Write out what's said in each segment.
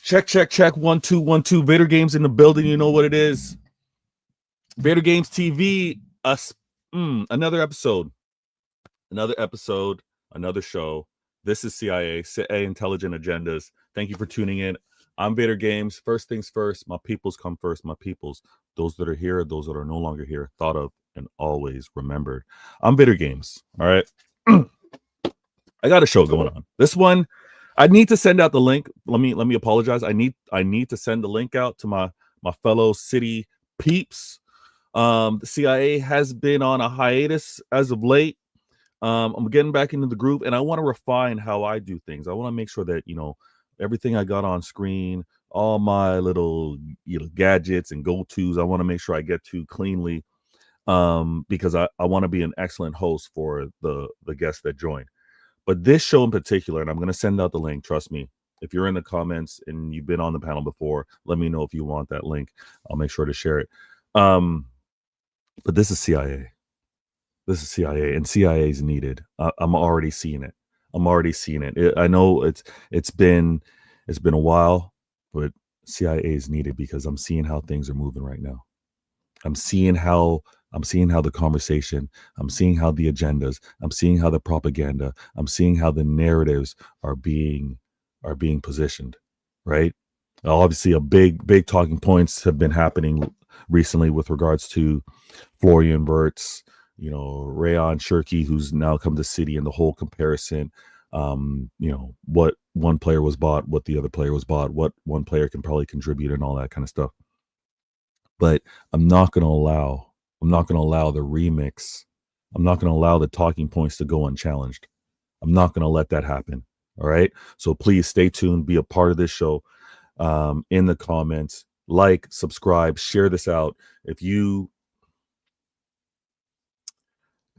Check. 1 2 1 2. Vader Games in the building. You know what it is. Vader Games TV. Another episode. Another show. This is Citeh Intelligent Agendas. Thank you for tuning in. I'm Vader Games. First things first. My peoples come first. My peoples. Those that are here, those that are no longer here, thought of and always remembered. I'm Vader Games. All right. I got a show going on. This one, I need to send out the link. Let me apologize. I need to send the link out to my fellow city peeps. The CIA has been on a hiatus as of late. I'm getting back into the group, and I want to refine how I do things. I want to make sure that everything I got on screen, all my little gadgets and go-tos, I want to make sure I get to cleanly, because I want to be an excellent host for the guests that join. But this show in particular, and I'm going to send out the link, trust me, if you're in the comments and you've been on the panel before, let me know if you want that link. I'll make sure to share it. But this is CIA. This is CIA, and CIA is needed. I'm already seeing it. I know it's been a while, but CIA is needed because I'm seeing how things are moving right now. I'm seeing how the conversation, I'm seeing how the agendas, I'm seeing how the propaganda, I'm seeing how the narratives are being positioned, right? Obviously, a big talking points have been happening recently with regards to Florian Wirtz, Rayon Cherky, who's now come to City, and the whole comparison, what one player was bought, what the other player was bought, what one player can probably contribute, and all that kind of stuff. But I'm not going to allow the remix. I'm not going to allow the talking points to go unchallenged. I'm not going to let that happen. All right. So please stay tuned. Be a part of this show. In the comments, like, subscribe, share this out. If you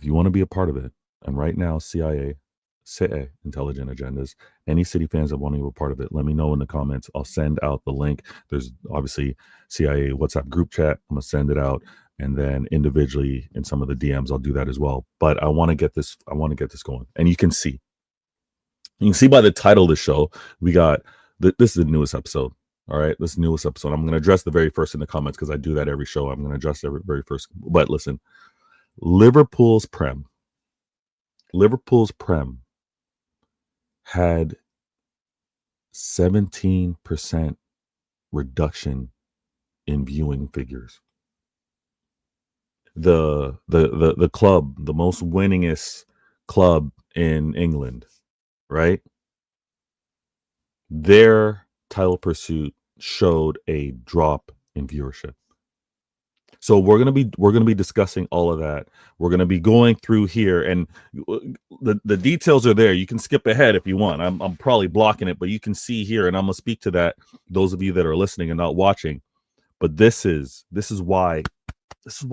want to be a part of it, and right now, Citeh Intelligent Agendas, any City fans that want to be a part of it, let me know in the comments. I'll send out the link. There's obviously CIA WhatsApp group chat. I'm gonna send it out, and then individually in some of the DMs, I'll do that as well. But I want to get this going, and you can see by the title of the show, we got this is the newest episode. All right, this newest episode. I'm gonna address the very first in the comments because I do that every show. I'm gonna address the very first. But listen, Liverpool's Prem had 17% reduction in viewing figures. The club, the most winningest club in England, right? Their title pursuit showed a drop in viewership. So we're gonna be discussing all of that. We're gonna be going through here, and the details are there. You can skip ahead if you want. I'm probably blocking it, but you can see here, and I'm gonna speak to that. Those of you that are listening and not watching, but this is why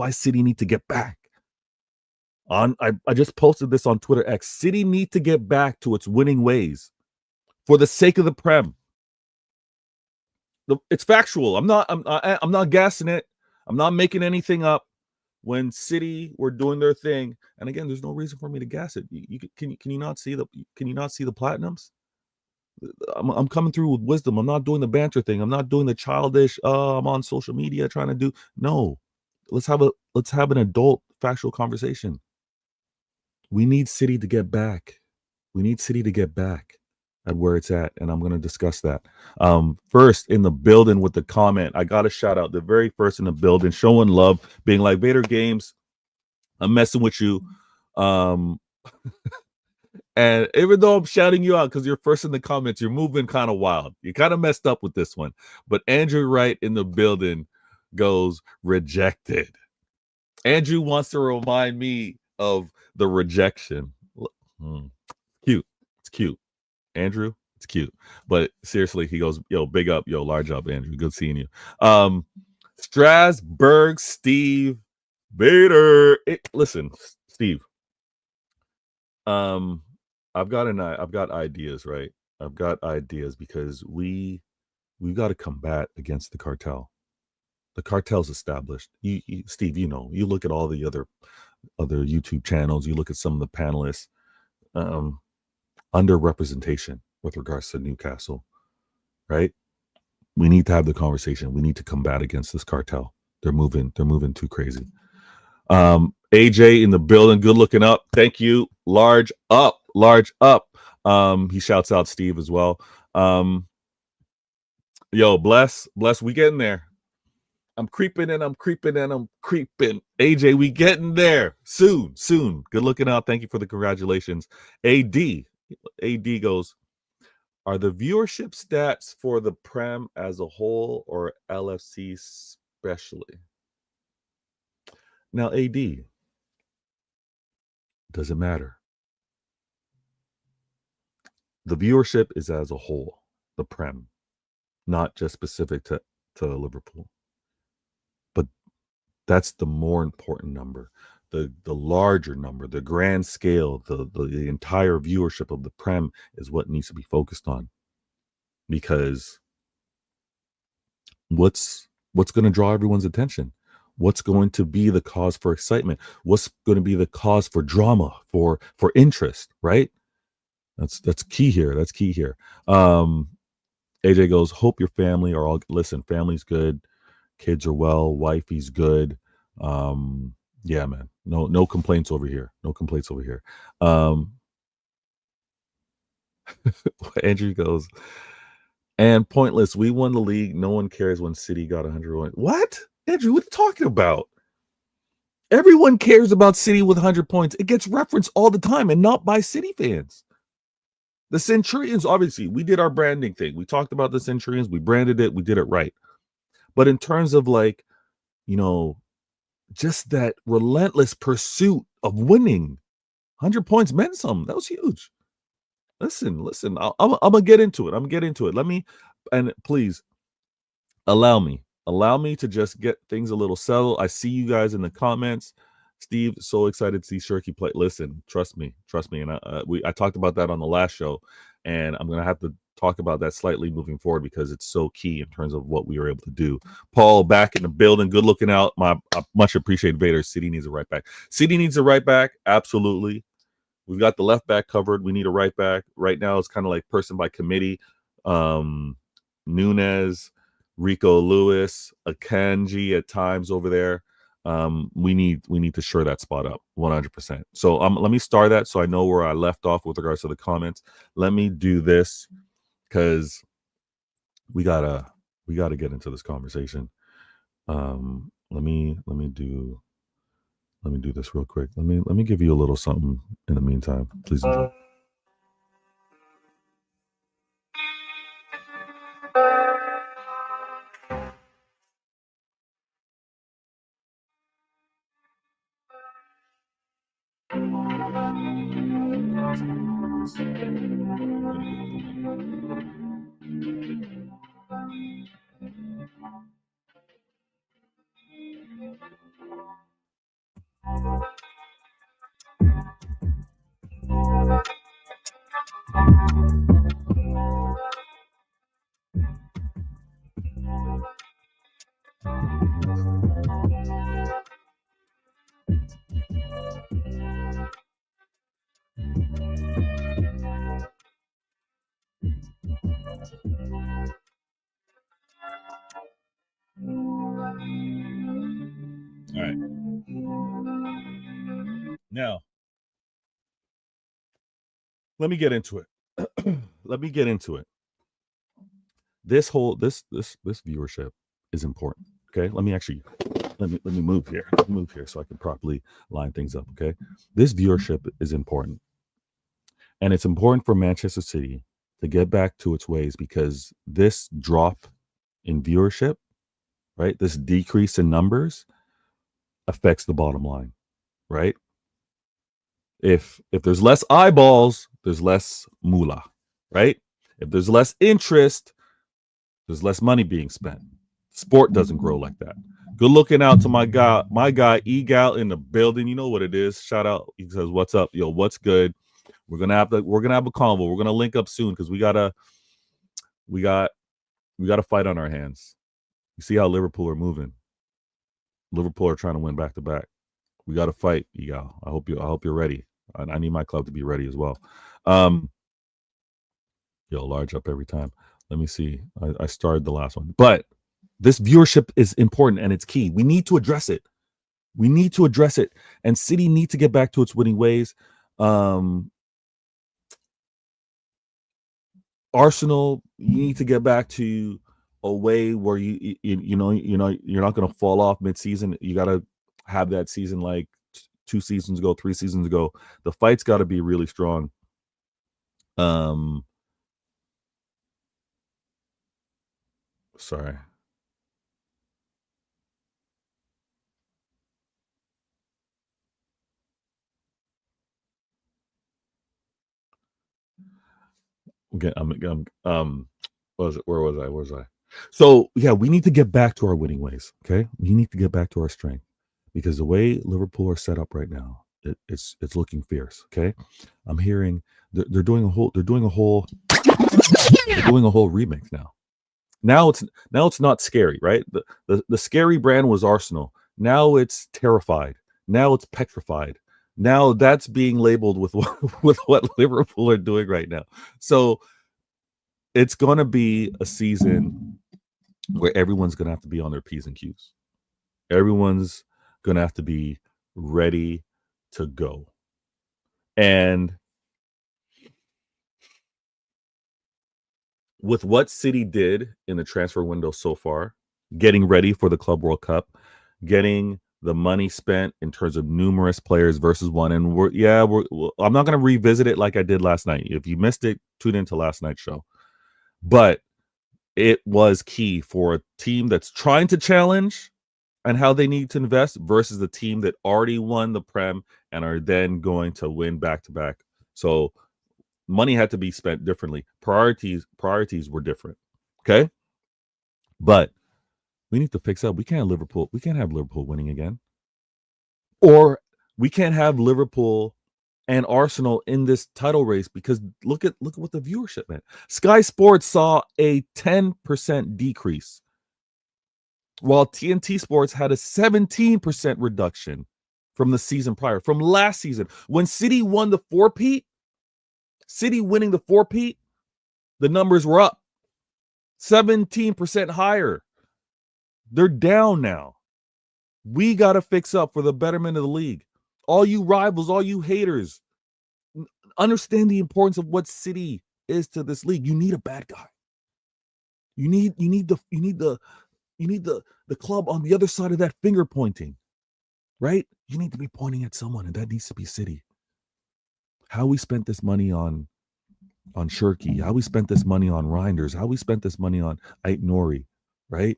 City need to get back. I just posted this on Twitter X. City need to get back to its winning ways, for the sake of the Prem. It's factual. I'm not gassing it. I'm not making anything up. When City were doing their thing, and again, there's no reason for me to gas it. Can you not see the platinums? I'm coming through with wisdom. I'm not doing the banter thing. I'm not doing the childish. I'm on social media trying to do. No, let's have an adult factual conversation. We need City to get back. At where it's at, and I'm going to discuss that. First in the building with the comment, I got to shout out the very first in the building, showing love, being like, Vader Games, I'm messing with you. And even though I'm shouting you out because you're first in the comments, you're moving kind of wild. You kind of messed up with this one. But Andrew Wright in the building goes, rejected. Andrew wants to remind me of the rejection. Cute. It's cute. Andrew, it's cute. But seriously, he goes, yo, big up, yo, large up, Andrew. Good seeing you. Strasbourg, Steve, Vader. Listen, Steve. I've got ideas, right? I've got ideas because we've got to combat against the cartel. The cartel's established. Steve, you look at all the other YouTube channels, you look at some of the panelists. Underrepresentation with regards to Newcastle, right? we need to have the conversation. We need to combat against this cartel. They're moving too crazy. AJ in the building, good looking up. Thank you. Large up. He shouts out Steve as well. Yo, bless, we getting there. I'm creeping. AJ, we getting there soon. Good looking out. Thank you for the congratulations. AD goes, are the viewership stats for the Prem as a whole or LFC especially? Now, AD, doesn't matter. The viewership is as a whole, the Prem, not just specific to Liverpool. But that's the more important number. The larger number, the grand scale, the entire viewership of the Prem is what needs to be focused on. Because what's going to draw everyone's attention? What's going to be the cause for excitement? What's going to be the cause for drama, for interest, right? That's key here. AJ goes, hope your family are all, listen, family's good, kids are well, wifey's good. Yeah, man, no complaints over here. Andrew goes, and pointless, we won the league, no one cares when City got 100 points. What? Andrew, what are you talking about? Everyone cares about City with 100 points. It gets referenced all the time, and not by City fans. The Centurions, obviously, we did our branding thing. We talked about the Centurions. We branded it. We did it right. But in terms of just that relentless pursuit of winning, 100 points meant something. That was huge. Listen, I'm going to get into it. Let me, and please, allow me to just get things a little settled. I see you guys in the comments. Steve, so excited to see Shirky play. Listen, trust me. And I talked about that on the last show, and I'm going to have to talk about that slightly moving forward because it's so key in terms of what we were able to do. Paul, back in the building, good looking out. I much appreciate Vader. City needs a right back. Absolutely. We've got the left back covered. We need a right back. Right now, it's kind of like person by committee. Nunez, Rico Lewis, Akanji at times over there. We need to shore that spot up 100%. So let me start that so I know where I left off with regards to the comments. Let me do this because we gotta get into this conversation. Let me do this real quick. Let me give you a little something in the meantime. Please enjoy. All right. Now, let me get into it. This whole this viewership is important. Okay, let me move here. So I can properly line things up. Okay, this viewership is important, and it's important for Manchester City to get back to its ways because this drop in viewership, right, this decrease in numbers affects the bottom line, right? If there's less eyeballs, there's less moolah, right? If there's less interest, there's less money being spent. Sport doesn't grow like that. Good looking out to my guy Egal in the building. You know what it is. Shout out. He says, "What's up, yo? What's good?" We're gonna have a convo. We're gonna link up soon because we got a fight on our hands. You see how Liverpool are moving. Liverpool are trying to win back to back. We got to fight, Egal. I hope you're ready. I need my club to be ready as well. Large up every time. Let me see. I started the last one, but this viewership is important and it's key. We need to address it. We need to address it, and City need to get back to its winning ways. Um, Arsenal, you need to get back to a way where you're not going to fall off mid-season. You got to have that season like 2 seasons ago, 3 seasons ago. The fight's got to be really strong. Sorry. Okay, where was I? So yeah, we need to get back to our winning ways. Okay, we need to get back to our strength because the way Liverpool are set up right now, it's looking fierce. Okay, I'm hearing they're doing a whole remix now. Now it's not scary, right? The scary brand was Arsenal. Now it's terrified. Now it's petrified. Now that's being labeled with with what Liverpool are doing right now. So it's going to be a season where everyone's going to have to be on their P's and Q's. Everyone's going to have to be ready to go. And with what City did in the transfer window so far, getting ready for the Club World Cup, getting the money spent in terms of numerous players versus one, and I'm not going to revisit it like I did last night. If you missed it, tune into last night's show. But it was key for a team that's trying to challenge and how they need to invest versus the team that already won the Prem and are then going to win back to back. So money had to be spent differently. Priorities were different. Okay. But we need to fix up. We can't have Liverpool winning again. Or we can't have Liverpool and Arsenal in this title race because look at what the viewership meant. Sky Sports saw a 10% decrease, while TNT Sports had a 17% reduction from the season prior, from last season. When City won the four-peat, City winning the four-peat, the numbers were up 17% higher. They're down now. We got to fix up for the betterment of the league. All you rivals, all you haters, understand the importance of what City is to this league. You need a bad guy. You need the club on the other side of that finger pointing, right? You need to be pointing at someone, and that needs to be City. How we spent this money on Shirky, how we spent this money on Reinders, how we spent this money on Ait Nori, right?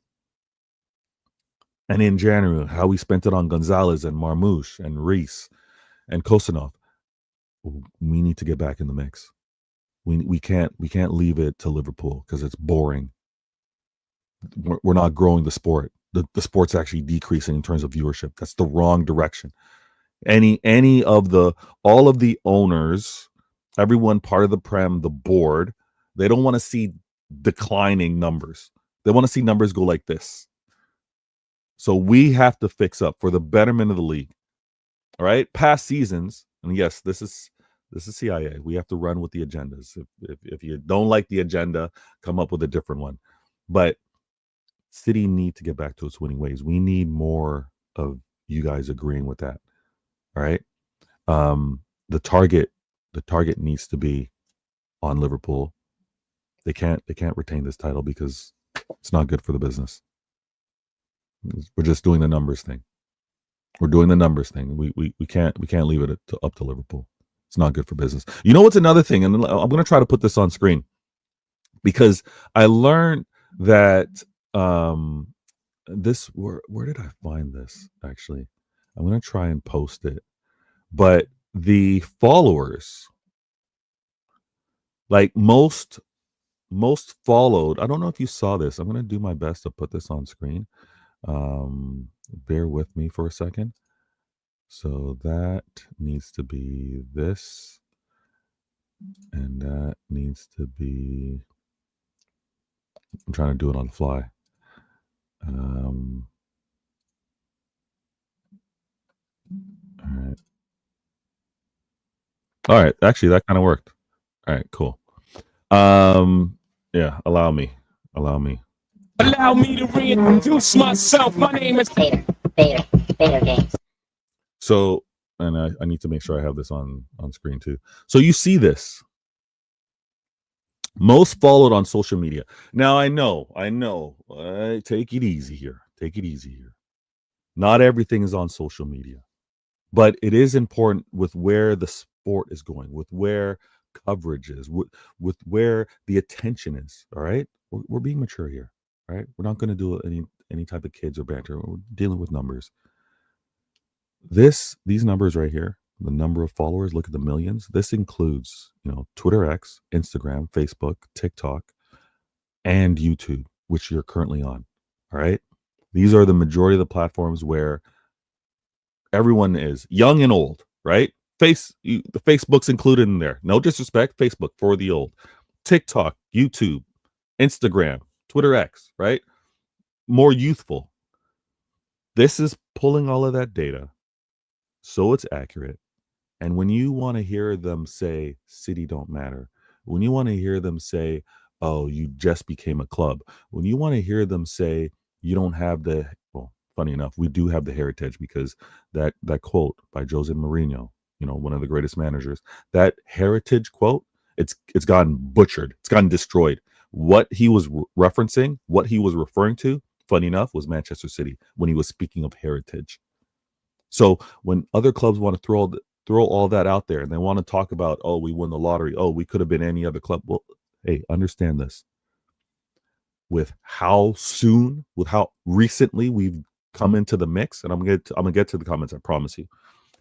And in January, how we spent it on Gonzalez and Marmouche and Reese and Kosanov. We need to get back in the mix. We can't leave it to Liverpool because it's boring. We're not growing the sport. The sport's actually decreasing in terms of viewership. That's the wrong direction. All of the owners, everyone part of the Prem, the board, they don't want to see declining numbers. They want to see numbers go like this. So we have to fix up for the betterment of the league. All right, past seasons, and yes, this is CIA. We have to run with the agendas. If you don't like the agenda, come up with a different one. But City need to get back to its winning ways. We need more of you guys agreeing with that. All right. The target needs to be on Liverpool. They can't retain this title because it's not good for the business. We're just doing the numbers thing. We're doing the numbers thing. We can't leave it up to Liverpool. It's not good for business. You know what's another thing, and I'm going to try to put this on screen because I learned that this where did I find this actually? I'm going to try and post it. But the followers, like most followed, I don't know if you saw this. I'm going to do my best to put this on screen. Bear with me for a second. So that needs to be this, and that needs to be, I'm trying to do it on the fly. All right. Actually, that kind of worked. All right, cool. Yeah, allow me. Allow me to reintroduce myself. My name is Bader Games. So, and I need to make sure I have this on screen too. So you see this. Most followed on social media. Now I know. Take it easy here. Not everything is on social media, but it is important with where the sport is going, with where coverage is, with where the attention is. All right, we're being mature here. All right, we're not going to do any type of kids or banter. We're dealing with numbers. These numbers right here, the number of followers, look at the millions. This includes, Twitter X, Instagram, Facebook, TikTok, and YouTube, which you're currently on. All right. These are the majority of the platforms where everyone is, young and old, right? The Facebook's included in there. No disrespect, Facebook for the old. TikTok, YouTube, Instagram, Twitter X, right? More youthful. This is pulling all of that data so it's accurate. And when you want to hear them say city don't matter, when you want to hear them say, oh, you just became a club, when you want to hear them say you don't have funny enough, we do have the heritage, because that quote by Jose Mourinho, one of the greatest managers, that heritage quote, it's gotten butchered, it's gotten destroyed. What he was referencing, what he was referring to, funny enough, was Manchester City when he was speaking of heritage. So when other clubs want to throw all that out there and they want to talk about, oh, we won the lottery, oh, we could have been any other club. Well, hey, understand this. With how recently we've come into the mix, and I'm gonna get to the comments, I promise you.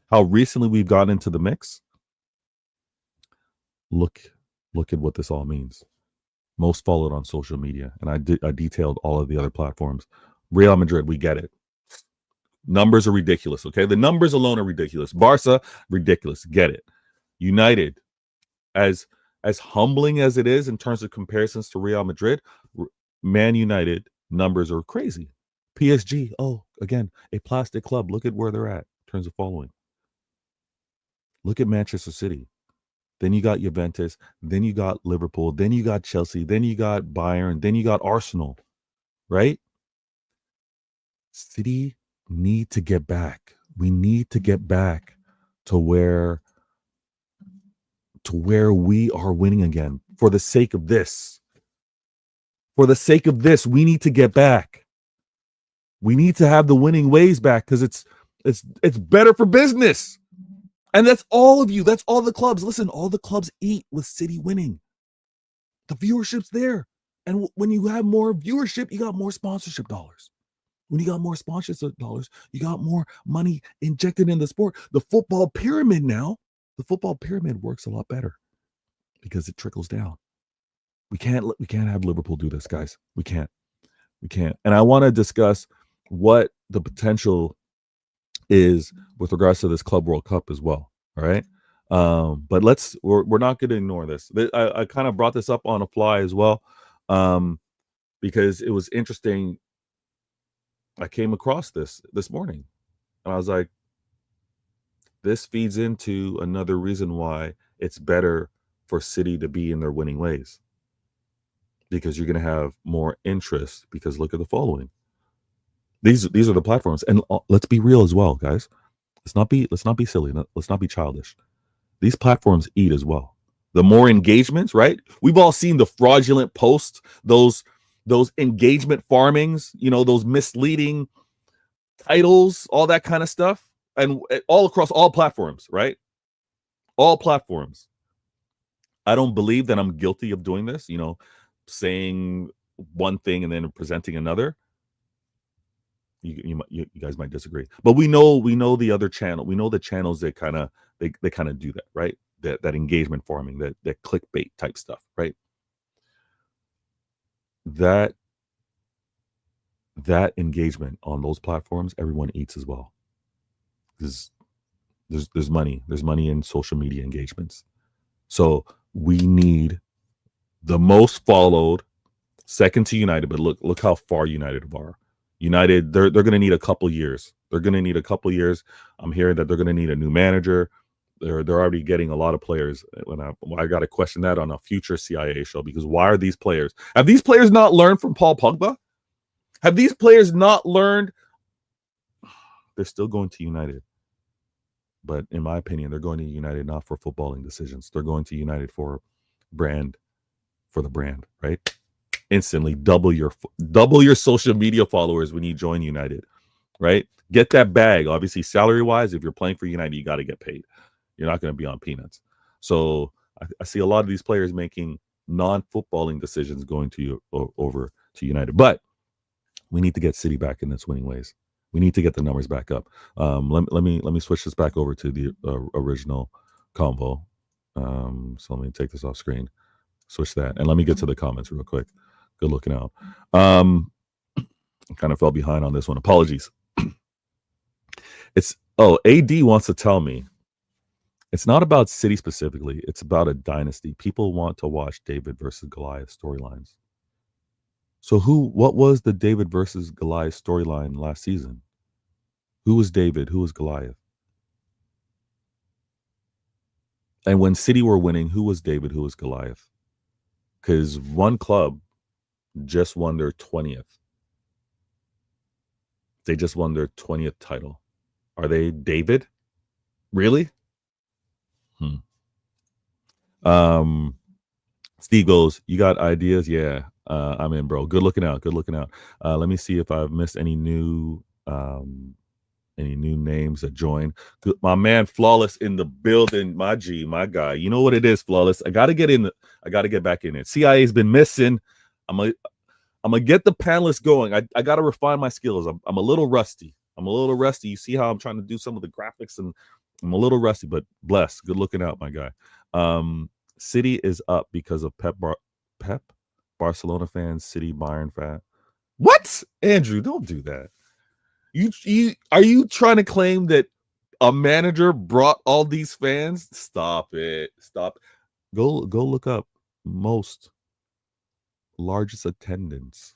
How recently we've gotten into the mix. Look at what this all means. Most followed on social media, and I detailed all of the other platforms. Real Madrid, we get it. Numbers are ridiculous, okay? The numbers alone are ridiculous. Barca, ridiculous. Get it. United, as humbling as it is in terms of comparisons to Real Madrid, Man United numbers are crazy. PSG, oh, again, a plastic club. Look at where they're at in terms of following. Look at Manchester City. Then you got Juventus. Then you got Liverpool. Then you got Chelsea. Then you got Bayern. Then you got Arsenal, right? City need to get back. We need to get back to where we are winning again. For the sake of this, we need to get back. We need to have the winning ways back, because it's better for business. And that's all of you. That's all the clubs. Listen, all the clubs eat with City winning. The viewership's there. And when you have more viewership, you got more sponsorship dollars. When you got more sponsorship dollars, you got more money injected in the sport. The football pyramid works a lot better because it trickles down. We can't have Liverpool do this, guys. We can't. And I want to discuss what the potential is with regards to this Club World Cup as well. All right. But we're not going to ignore this. I kind of brought this up on a fly as well, because it was interesting. I came across this morning, and I was like, this feeds into another reason why it's better for City to be in their winning ways, because you're going to have more interest. Because look at the following. These are the platforms, and let's be real as well, guys. Let's not be silly. Let's not be childish. These platforms eat as well. The more engagements, right? We've all seen the fraudulent posts, those engagement farmings, those misleading titles, all that kind of stuff, and all across all platforms, right? All platforms. I don't believe that I'm guilty of doing this, saying one thing and then presenting another. You guys might disagree, but we know the other channel. We know the channels that kind of they kind of do that, right? That engagement farming, that clickbait type stuff, right? That engagement on those platforms, everyone eats as well. Because there's money in social media engagements. So we need the most followed, second to United. But look how far United are. United, they're going to need a couple years. I'm hearing that they're going to need a new manager. They're already getting a lot of players. When I got to question that on a future CIA show, because why are these players? Have these players not learned from Paul Pogba? Have these players not learned? They're still going to United, but in my opinion, they're going to United not for footballing decisions. They're going to United for the brand, right? Instantly double your social media followers when you join United, right? Get that bag. Obviously, salary wise, if you're playing for United, you got to get paid. You're not going to be on peanuts. So I see a lot of these players making non-footballing decisions going to over to United. But we need to get City back in its winning ways. We need to get the numbers back up. Let me switch this back over to the original convo. So let me take this off screen, switch that, and let me get to the comments real quick. Good looking out. Kind of fell behind on this one. Apologies. AD wants to tell me it's not about City specifically. It's about a dynasty. People want to watch David versus Goliath storylines. So what was the David versus Goliath storyline last season? Who was David? Who was Goliath? And when City were winning, who was David? Who was Goliath? Because one club just won their 20th. They just won their 20th title. Are they David? Really? Steve goes, you got ideas? Yeah, I'm in, bro. Good looking out. Let me see if I've missed any new names that join. My man Flawless in the building. My guy. You know what it is, Flawless. I gotta get back in it. CIA's been missing. I'm gonna get the panelists going. I gotta refine my skills. I'm a little rusty. You see how I'm trying to do some of the graphics, and I'm a little rusty, but bless. Good looking out, my guy. City is up because of Pep. Barcelona fans, City, Bayern fan. What? Andrew, don't do that. Are you trying to claim that a manager brought all these fans? Stop it. Stop. Go look up most largest attendance,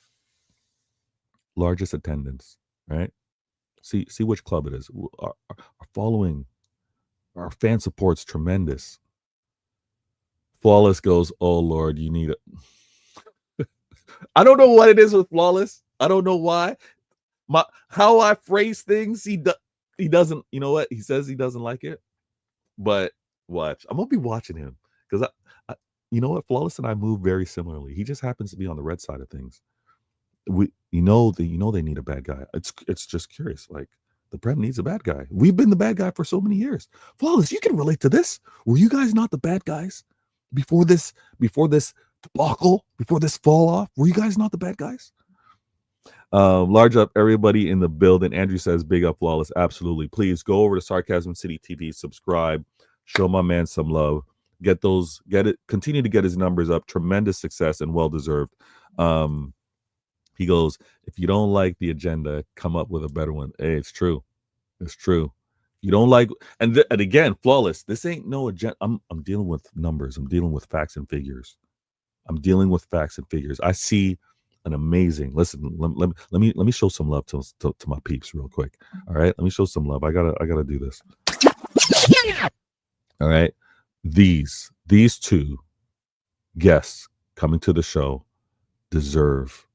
right? See which club it is. Our following, our fan support's tremendous. Flawless goes, oh Lord, you need it. I don't know what it is with Flawless. I don't know why. How I phrase things, he doesn't. You know what? He says he doesn't like it, but watch. I'm gonna be watching him because I you know what? Flawless and I move very similarly. He just happens to be on the red side of things. They need a bad guy. It's just curious. Like the Prem needs a bad guy. We've been the bad guy for so many years. Flawless, you can relate to this. Were you guys not the bad guys before this debacle, before this fall off? Were you guys not the bad guys? Large up everybody in the building. Andrew says, big up, Flawless. Absolutely. Please go over to Sarcasm City TV, subscribe, show my man some love. Continue to get his numbers up. Tremendous success and well-deserved. He goes, if you don't like the agenda, come up with a better one. Hey, it's true. You don't like, and again, Flawless, this ain't no agenda. I'm dealing with numbers. I'm dealing with facts and figures. I see an amazing, listen, let me show some love to my peeps real quick. All right. Let me show some love. I gotta do this. All right. These two guests coming to the show deserve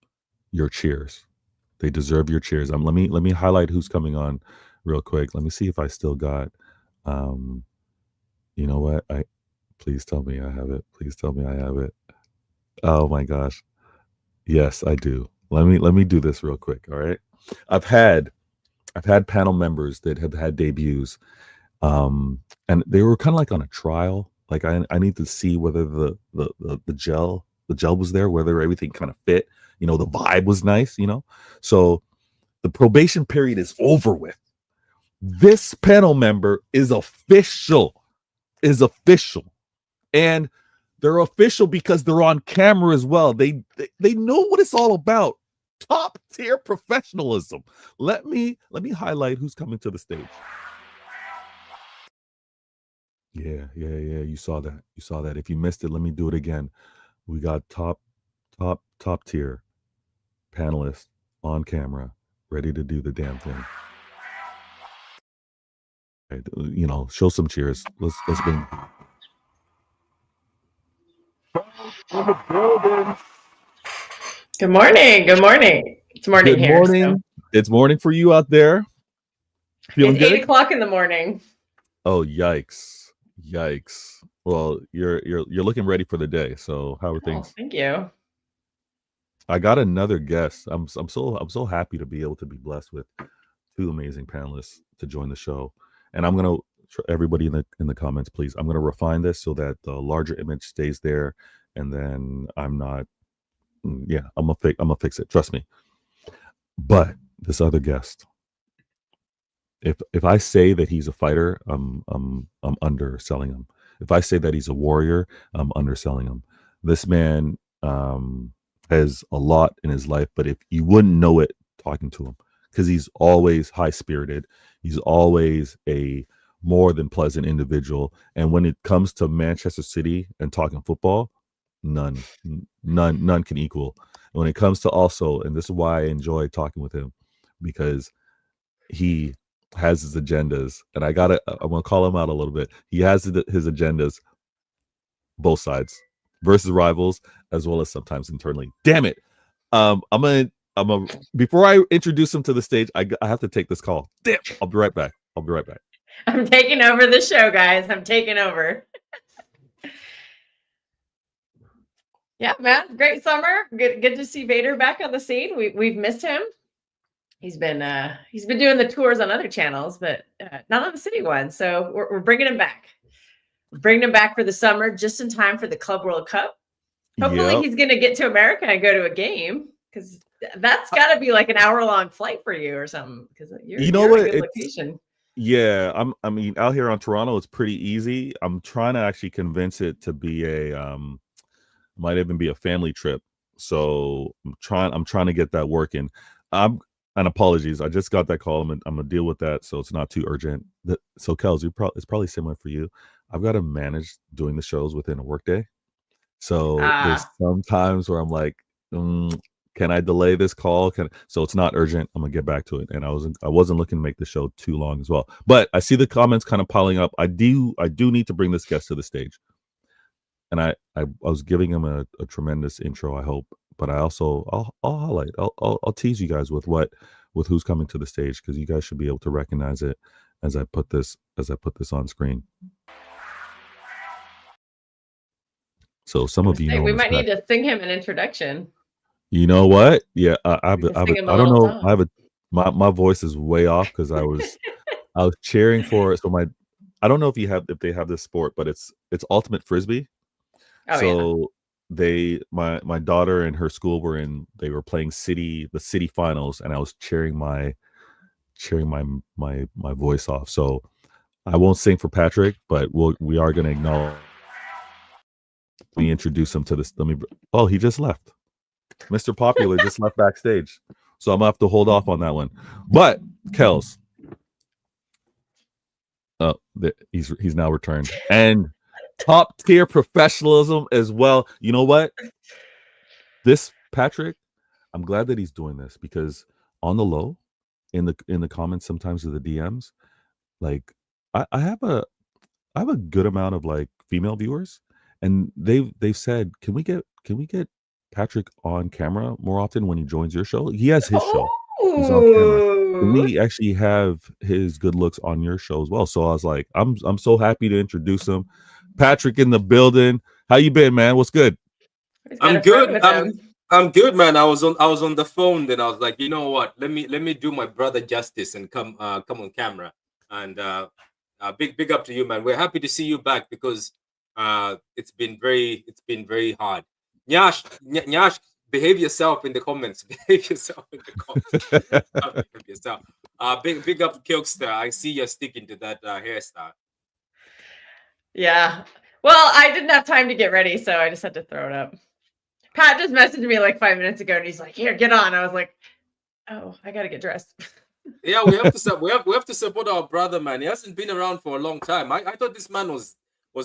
your cheers. They deserve your cheers. Let me highlight who's coming on real quick. Let me see if I still got you know what? Please tell me I have it. Oh my gosh. Yes, I do. Let me do this real quick. All right. I've had panel members that have had debuts. And they were kind of like on a trial. Like I need to see whether the gel was there, whether everything kind of fit. You know, the vibe was nice, you know. So the probation period is over with. This panel member is official. And they're official because they're on camera as well. They know what it's all about. Top tier professionalism. Let me highlight who's coming to the stage. Yeah. You saw that. If you missed it, let me do it again. We got top tier panelists on camera, ready to do the damn thing. Show some cheers. Let's bring. Good morning. Good morning. It's morning Good here. morning. So. It's morning for you out there. Feeling it's good? 8 o'clock in the morning. Oh, yikes! Well, you're looking ready for the day. So how are things? Thank you. I got another guest. I'm so happy to be able to be blessed with two amazing panelists to join the show. And I'm gonna everybody in the comments, please. I'm gonna refine this so that the larger image stays there, and then I'm not. Yeah, I'm gonna fix it. Trust me. But this other guest, if I say that he's a fighter, I'm underselling him. If I say that he's a warrior, I'm underselling him. This man has a lot in his life, but if you wouldn't know it talking to him, because he's always high spirited, he's always a more than pleasant individual. And when it comes to Manchester City and talking football, none can equal. When it comes to also, and this is why I enjoy talking with him, because he has his agendas, and I'm gonna call him out a little bit. He has his agendas, both sides, versus rivals, as well as sometimes internally. Damn it! I'm gonna before I introduce him to the stage, I have to take this call. Damn! I'll be right back. I'm taking over the show, guys. I'm taking over. Yeah, man. Great summer. Good to see Vader back on the scene. We've missed him. He's been doing the tours on other channels, but not on the city one. So we're bringing him back. We're bringing him back for the summer, just in time for the Club World Cup. Hopefully, he's going to get to America and go to a game, because that's got to be like an hour-long flight for you or something. Because you're in a good location. Yeah, I mean, out here on Toronto, it's pretty easy. I'm trying to actually convince it to be might even be a family trip. So I'm trying to get that working. And apologies, I just got that call. I'm gonna deal with that, so it's not too urgent. So Kels, it's probably similar for you. I've got to manage doing the shows within a workday. So there's some times where I'm like, can I delay this call? So it's not urgent. I'm gonna get back to it. And I wasn't looking to make the show too long as well. But I see the comments kind of piling up. I do need to bring this guest to the stage. And I was giving him a tremendous intro, I hope. But I also I'll highlight. I'll tease you guys with who's coming to the stage, because you guys should be able to recognize it as I put this on screen. So some of you know we might need to sing him an introduction. You know what? Yeah, I don't know. My voice is way off because I was cheering for. So I don't know if they have this sport, but it's ultimate frisbee. Oh, so yeah. My daughter and her school they were playing the city finals, and I was cheering my voice off. So I won't sing for Patrick, but we are going to acknowledge. Let me introduce him to this. Oh, he just left. Mr. Popular just left backstage, so I'm gonna have to hold off on that one. But Kels, he's now returned, and top tier professionalism as well. You know what? This Patrick, I'm glad that he's doing this, because on the low, in the comments, sometimes of the DMs, like I have a good amount of like female viewers, and they've said, can we get Patrick on camera more often when he joins your show? He has his show. He's on camera. Can we actually have his good looks on your show as well? So I was like, I'm so happy to introduce him. Patrick in the building. How you been, man? What's good? I'm good. I'm good, man. I was on the phone, then I was like, you know what? Let me do my brother justice and come on camera. And big up to you, man. We're happy to see you back, because it's been very hard. Nyash, behave yourself in the comments. Behave yourself in the comments. Behave yourself. Big up to Kilkster. I see you're sticking to that hairstyle. Yeah. Well, I didn't have time to get ready, so I just had to throw it up. Pat just messaged me like 5 minutes ago, and he's like, "Here, get on." I was like, "Oh, I gotta get dressed." Yeah, we have to support our brother, man. He hasn't been around for a long time. I thought this man was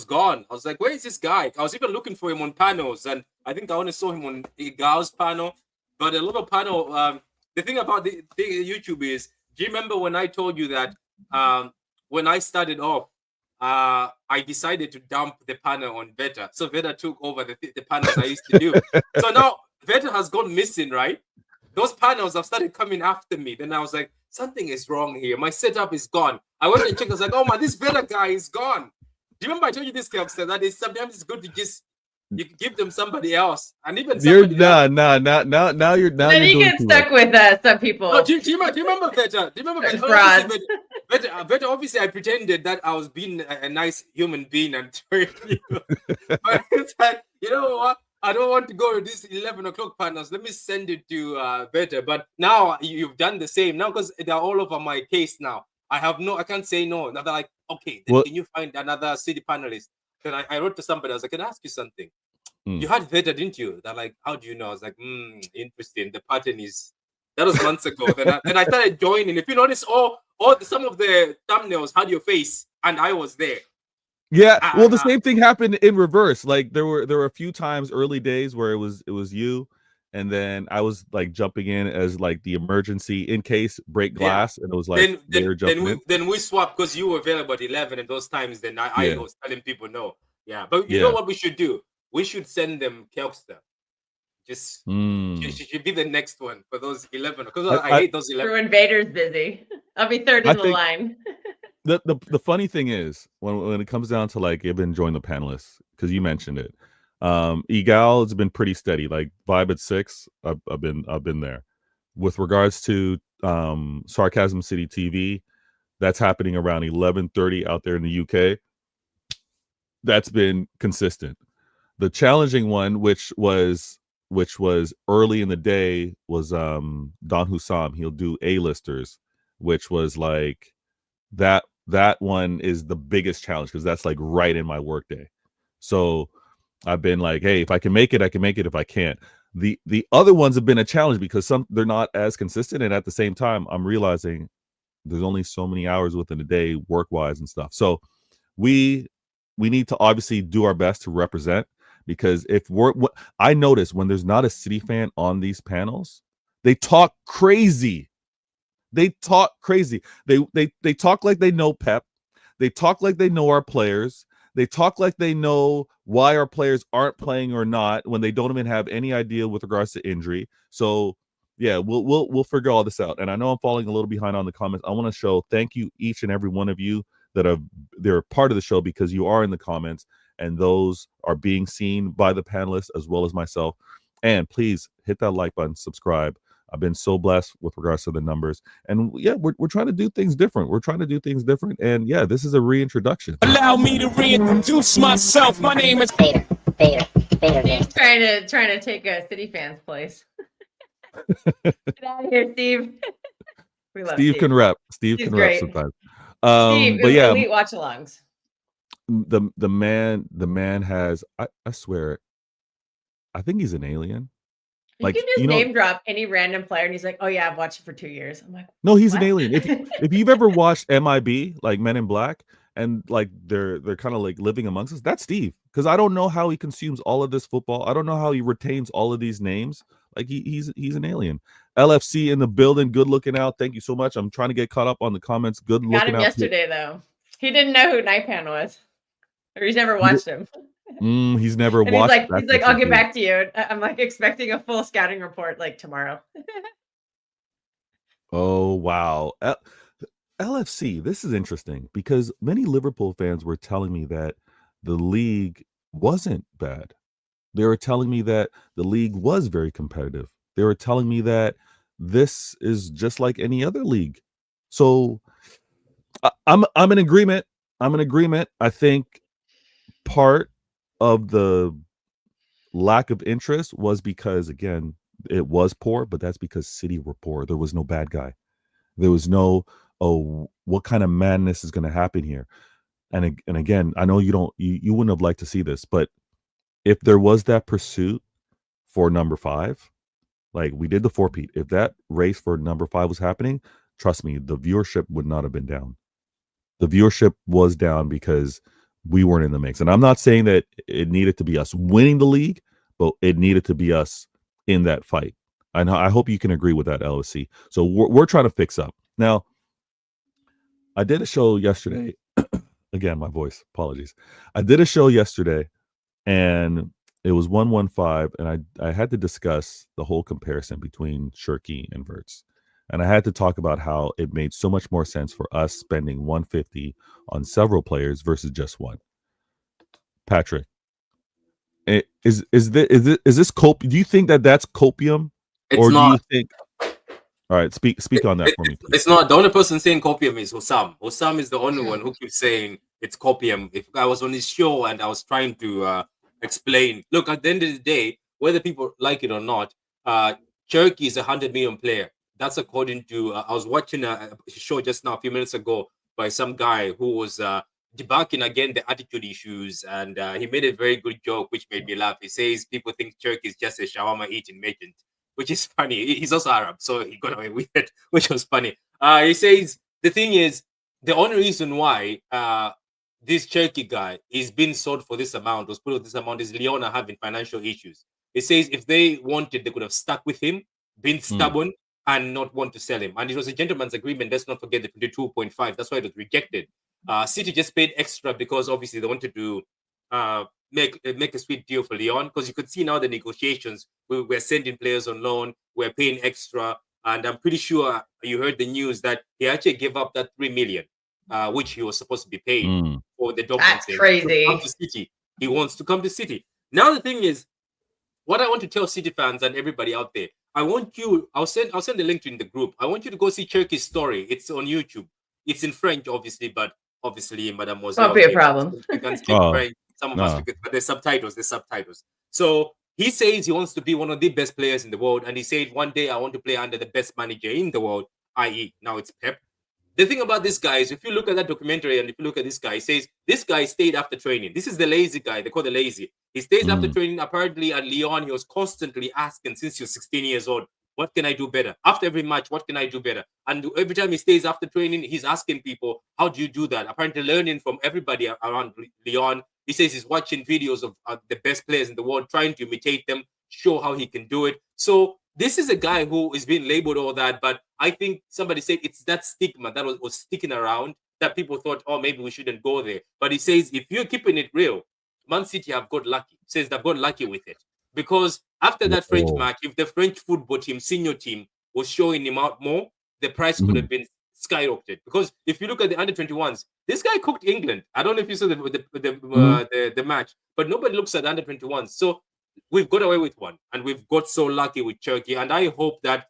gone. I was like, where is this guy? I was even looking for him on panels, and I think I only saw him on Igal's panel. But a little panel. The thing about the YouTube is, do you remember when I told you that when I started off, I decided to dump the panel on Veta. So Veta took over the panels I used to do. So now Veta has gone missing, right? Those panels have started coming after me. Then I was like, something is wrong here. My setup is gone. I went and checked. I was like, oh man, this Veta guy is gone. Do you remember I told you this, Kelster, that is sometimes it's good to just you give them somebody else, and even You're somebody else. now you're Then you get stuck with some people. No, do you remember Veta? Do you remember Veta? Fraud. Veta, obviously, I pretended that I was being a nice human being and turning you. But it's like, you know what? I don't want to go to these 11 o'clock panels. Let me send it to Veta. But now you've done the same. Now, because they're all over my case now. I can't say no. Now they're like, okay, then can you find another city panelist? Then I wrote to somebody. I was like, can I ask you something? You had Veta, didn't you? They're like, how do you know? I was like, interesting. The pattern is... That was months ago. Then I started joining. If you notice, some of the thumbnails had your face, and I was there. Yeah, well, the same thing happened in reverse. Like there were a few times early days where it was you, and then I was like jumping in as like the emergency in case break glass, and it was like then we swapped because you were available at 11 and those times. Then I was telling people no. Yeah, but you know what we should do? We should send them Kelster. Just she should be the next one for those 11 because I hate those 11. When Vader's busy, I'll be third in the line. The funny thing is when it comes down to like even join the panelists, because you mentioned it, Egal has been pretty steady. Like Vibe at 6, I've been there. With regards to Sarcasm City TV, that's happening around 11:30 out there in the UK. That's been consistent. The challenging one, which was early in the day, was Don Hussam. He'll do A-listers, which was like that one is the biggest challenge because that's like right in my workday. So I've been like, hey, if I can make it, I can make it. If I can't, the other ones have been a challenge because they're not as consistent, and at the same time, I'm realizing there's only so many hours within a day, work-wise and stuff. So we need to obviously do our best to represent. Because I notice when there's not a City fan on these panels, they talk crazy. They talk crazy. They talk like they know Pep. They talk like they know our players. They talk like they know why our players aren't playing or not when they don't even have any idea with regards to injury. So yeah, we'll figure all this out. And I know I'm falling a little behind on the comments. I want to show thank you each and every one of you they're part of the show because you are in the comments. And those are being seen by the panelists as well as myself. And please hit that like button, subscribe. I've been so blessed with regards to the numbers. And yeah, we're trying to do things different. And yeah, this is a reintroduction. Allow me to reintroduce myself. My name is Vader. He's trying to take a City fan's place. Get out of here, Steve. We love Steve. Can rep. Steve can rep sometimes. Steve, but yeah, elite watch-alongs. The man has I swear, I think he's an alien. You can just name drop any random player and he's like, oh yeah, I've watched it for 2 years. I'm like, no, he's an alien. If you've ever watched MIB, like Men in Black, and like they're kind of like living amongst us, that's Steve. Because I don't know how he consumes all of this football. I don't know how he retains all of these names. Like he's an alien. LFC in the building, good looking out. Thank you so much. I'm trying to get caught up on the comments. Good looking out. Got him yesterday though. He didn't know who Nightpan was. Or he's never watched him. He's never watched. He's like, I'll get back to you. I'm like expecting a full scouting report like tomorrow. Oh wow, LFC. This is interesting because many Liverpool fans were telling me that the league wasn't bad. They were telling me that the league was very competitive. They were telling me that this is just like any other league. So I'm in agreement. I think part of the lack of interest was because, again, it was poor, but that's because City were poor. There was no bad guy. There was no, oh, what kind of madness is going to happen here? And again, I know you wouldn't have liked to see this, but if there was that pursuit for number 5, like we did the 4-peat, if that race for number 5 was happening, trust me, the viewership would not have been down. The viewership was down because we weren't in the mix. And I'm not saying that it needed to be us winning the league, but it needed to be us in that fight. And I hope you can agree with that, LSC. So we're trying to fix up. Now, I did a show yesterday. Again, my voice. Apologies. I did a show yesterday, and it was 115, and I had to discuss the whole comparison between Shirky and Verts. And I had to talk about how it made so much more sense for us spending 150 on several players versus just one. Patrick, is this copium? Do you think that that's copium, It's or do not. you think? All right, speak on that for me, please. It's not. The only person saying copium is Osam. Osam is the only one who keeps saying it's copium. If I was on his show and I was trying to explain, look, at the end of the day, whether people like it or not, Cherokee is a 100 million player. That's according to. I was watching a show just now, a few minutes ago, by some guy who was debunking again the attitude issues, and he made a very good joke, which made me laugh. He says people think Cherokee is just a shawarma eating merchant, which is funny. He's also Arab, so he got away with it, which was funny. He says the thing is, the only reason why this Cherokee guy is being sold for this amount, was put on this amount, is Lyon are having financial issues. He says if they wanted, they could have stuck with him, been stubborn, and not want to sell him. And it was a gentleman's agreement. Let's not forget the 22.5. That's why it was rejected. City just paid extra because obviously they wanted to make a sweet deal for Lyon, because you could see now the negotiations. We're sending players on loan, we're paying extra, and I'm pretty sure you heard the news that he actually gave up that 3 million, which he was supposed to be paid for the Dortmund That's thing. crazy. Come to City. He wants to come to City. Now the thing is, what I want to tell City fans and everybody out there, I'll send the link to in the group. I want you to go see Cherokie's story. It's on YouTube. It's in French, obviously, but obviously, mademoiselle, Won't be a problem. You can speak French. Some of us, but there's subtitles. So he says he wants to be one of the best players in the world, and he said one day I want to play under the best manager in the world, i.e., now it's Pep. The thing about this guy is, if you look at that documentary and if you look at this guy, he says this guy stayed after training. This is the lazy guy. They call the lazy. He stays after training. Apparently at Lyon, he was constantly asking since he was 16 years old, what can I do better? After every match, what can I do better? And every time he stays after training, he's asking people, how do you do that? Apparently learning from everybody around Lyon. He says he's watching videos of the best players in the world, trying to imitate them, show how he can do it. So this is a guy who is being labeled all that, but I think somebody said it's that stigma that was sticking around, that people thought, oh, maybe we shouldn't go there. But he says, if you're keeping it real, Man City have got lucky. He says they've got lucky with it. Because after that French match, if the French football team, senior team, was showing him out more, the price could have been skyrocketed. Because if you look at the under-21s, this guy cooked England. I don't know if you saw the match, but nobody looks at the under-21s. So we've got away with one, and we've got so lucky with Cherokee. And I hope that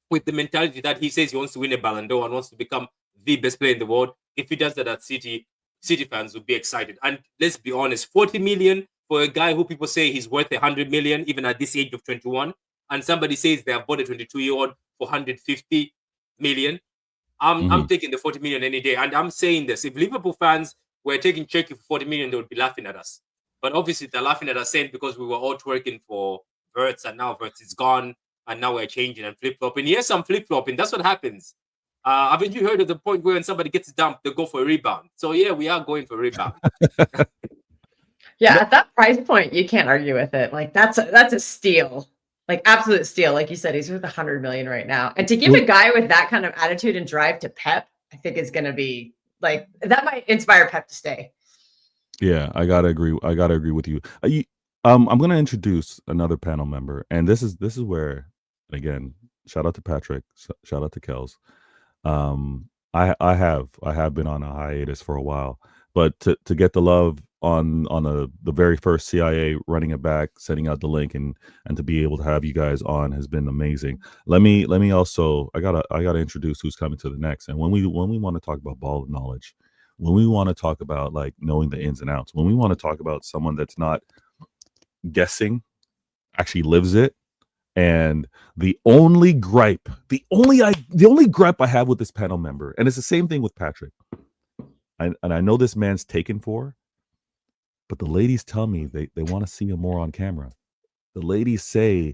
with the mentality that he says he wants to win a Ballon d'Or and wants to become the best player in the world, if he does that at City, City fans will be excited. And let's be honest, 40 million for a guy who people say he's worth 100 million, even at this age of 21, and somebody says they have bought a 22-year-old for 150 million. I'm taking the 40 million any day. And I'm saying this, if Liverpool fans were taking Cherokee for 40 million, they would be laughing at us. But obviously they're laughing at us saying because we were all twerking for Verts, and now Verts is gone, and now we're changing and flip-flopping. Yes, I'm flip-flopping. That's what happens. Haven't you heard of the point where when somebody gets dumped, they go for a rebound? So yeah, we are going for a rebound. Yeah, at that price point, you can't argue with it. Like that's a steal, like absolute steal. Like you said, he's worth 100 million right now, and to give a guy with that kind of attitude and drive to Pep, I think is going to be like that might inspire Pep to stay. Yeah, I gotta agree. I gotta agree with you. I'm going to introduce another panel member, and this is where, again, shout out to Patrick, shout out to Kels. I have been on a hiatus for a while, but to get the love on the very first CIA running it back, sending out the link, and to be able to have you guys on has been amazing. Let me also, I gotta introduce who's coming to the next. And when we want to talk about ball knowledge, when we want to talk about like knowing the ins and outs, when we want to talk about someone that's not guessing, actually lives it. And the only gripe I have with this panel member, and it's the same thing with Patrick, and I know this man's taken for, but the ladies tell me they want to see him more on camera. The ladies say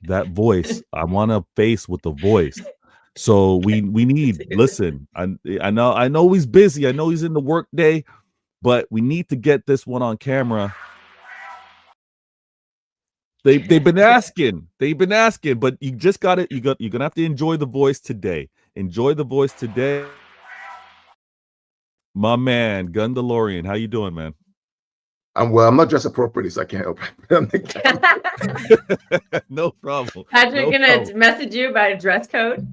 that voice, I want a face with the voice. So we need, listen, I know he's busy. I know he's in the work day, but we need to get this one on camera. They've been asking, but you just got it. You're gonna have to enjoy the voice today. Enjoy the voice today. My man, Gundalorian. How you doing, man? I'm not dressed appropriately, so I can't help it. No problem. Patrick No gonna problem. message you about a dress code.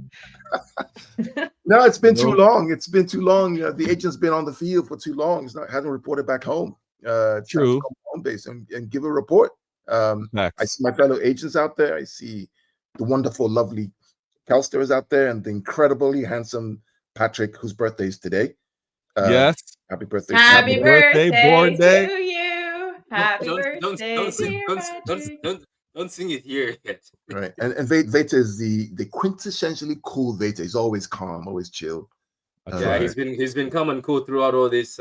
No, it's been too No. long. It's been too long. The agent's been on the field for too long. Hasn't reported back home. It's time to True. come home base and give a report. I Facts. see my fellow agents out there. I see the wonderful, lovely Kelster is out there, and the incredibly handsome Patrick, whose birthday is today. Yes. Happy birthday! Happy Patrick. birthday, born day. to you. Happy birthday, dear Patrick. Don't sing it here yet. Right, and Veta is the quintessentially cool Veta. He's always calm, always chill. That's Yeah, right. he's been calm and cool throughout all this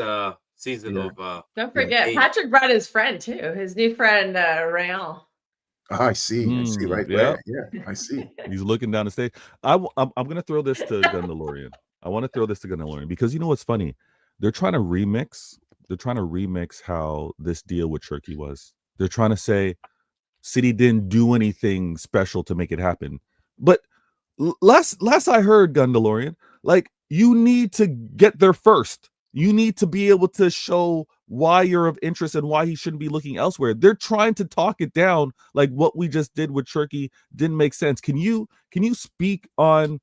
season Yeah. of. Don't forget, hey. Patrick brought his friend too, his new friend Rayon. I see right yeah. there. Yeah, I see. He's looking down the stage. I'm going to throw this to Gundalorian. I want to throw this to Gundalorian because you know what's funny? They're trying to remix. They're trying to remix how this deal with Turkey was. They're trying to say City didn't do anything special to make it happen. But last I heard, Gundalorian, like you need to get there first. You need to be able to show why you're of interest and why he shouldn't be looking elsewhere. They're trying to talk it down like what we just did with Turkey didn't make sense. Can you speak on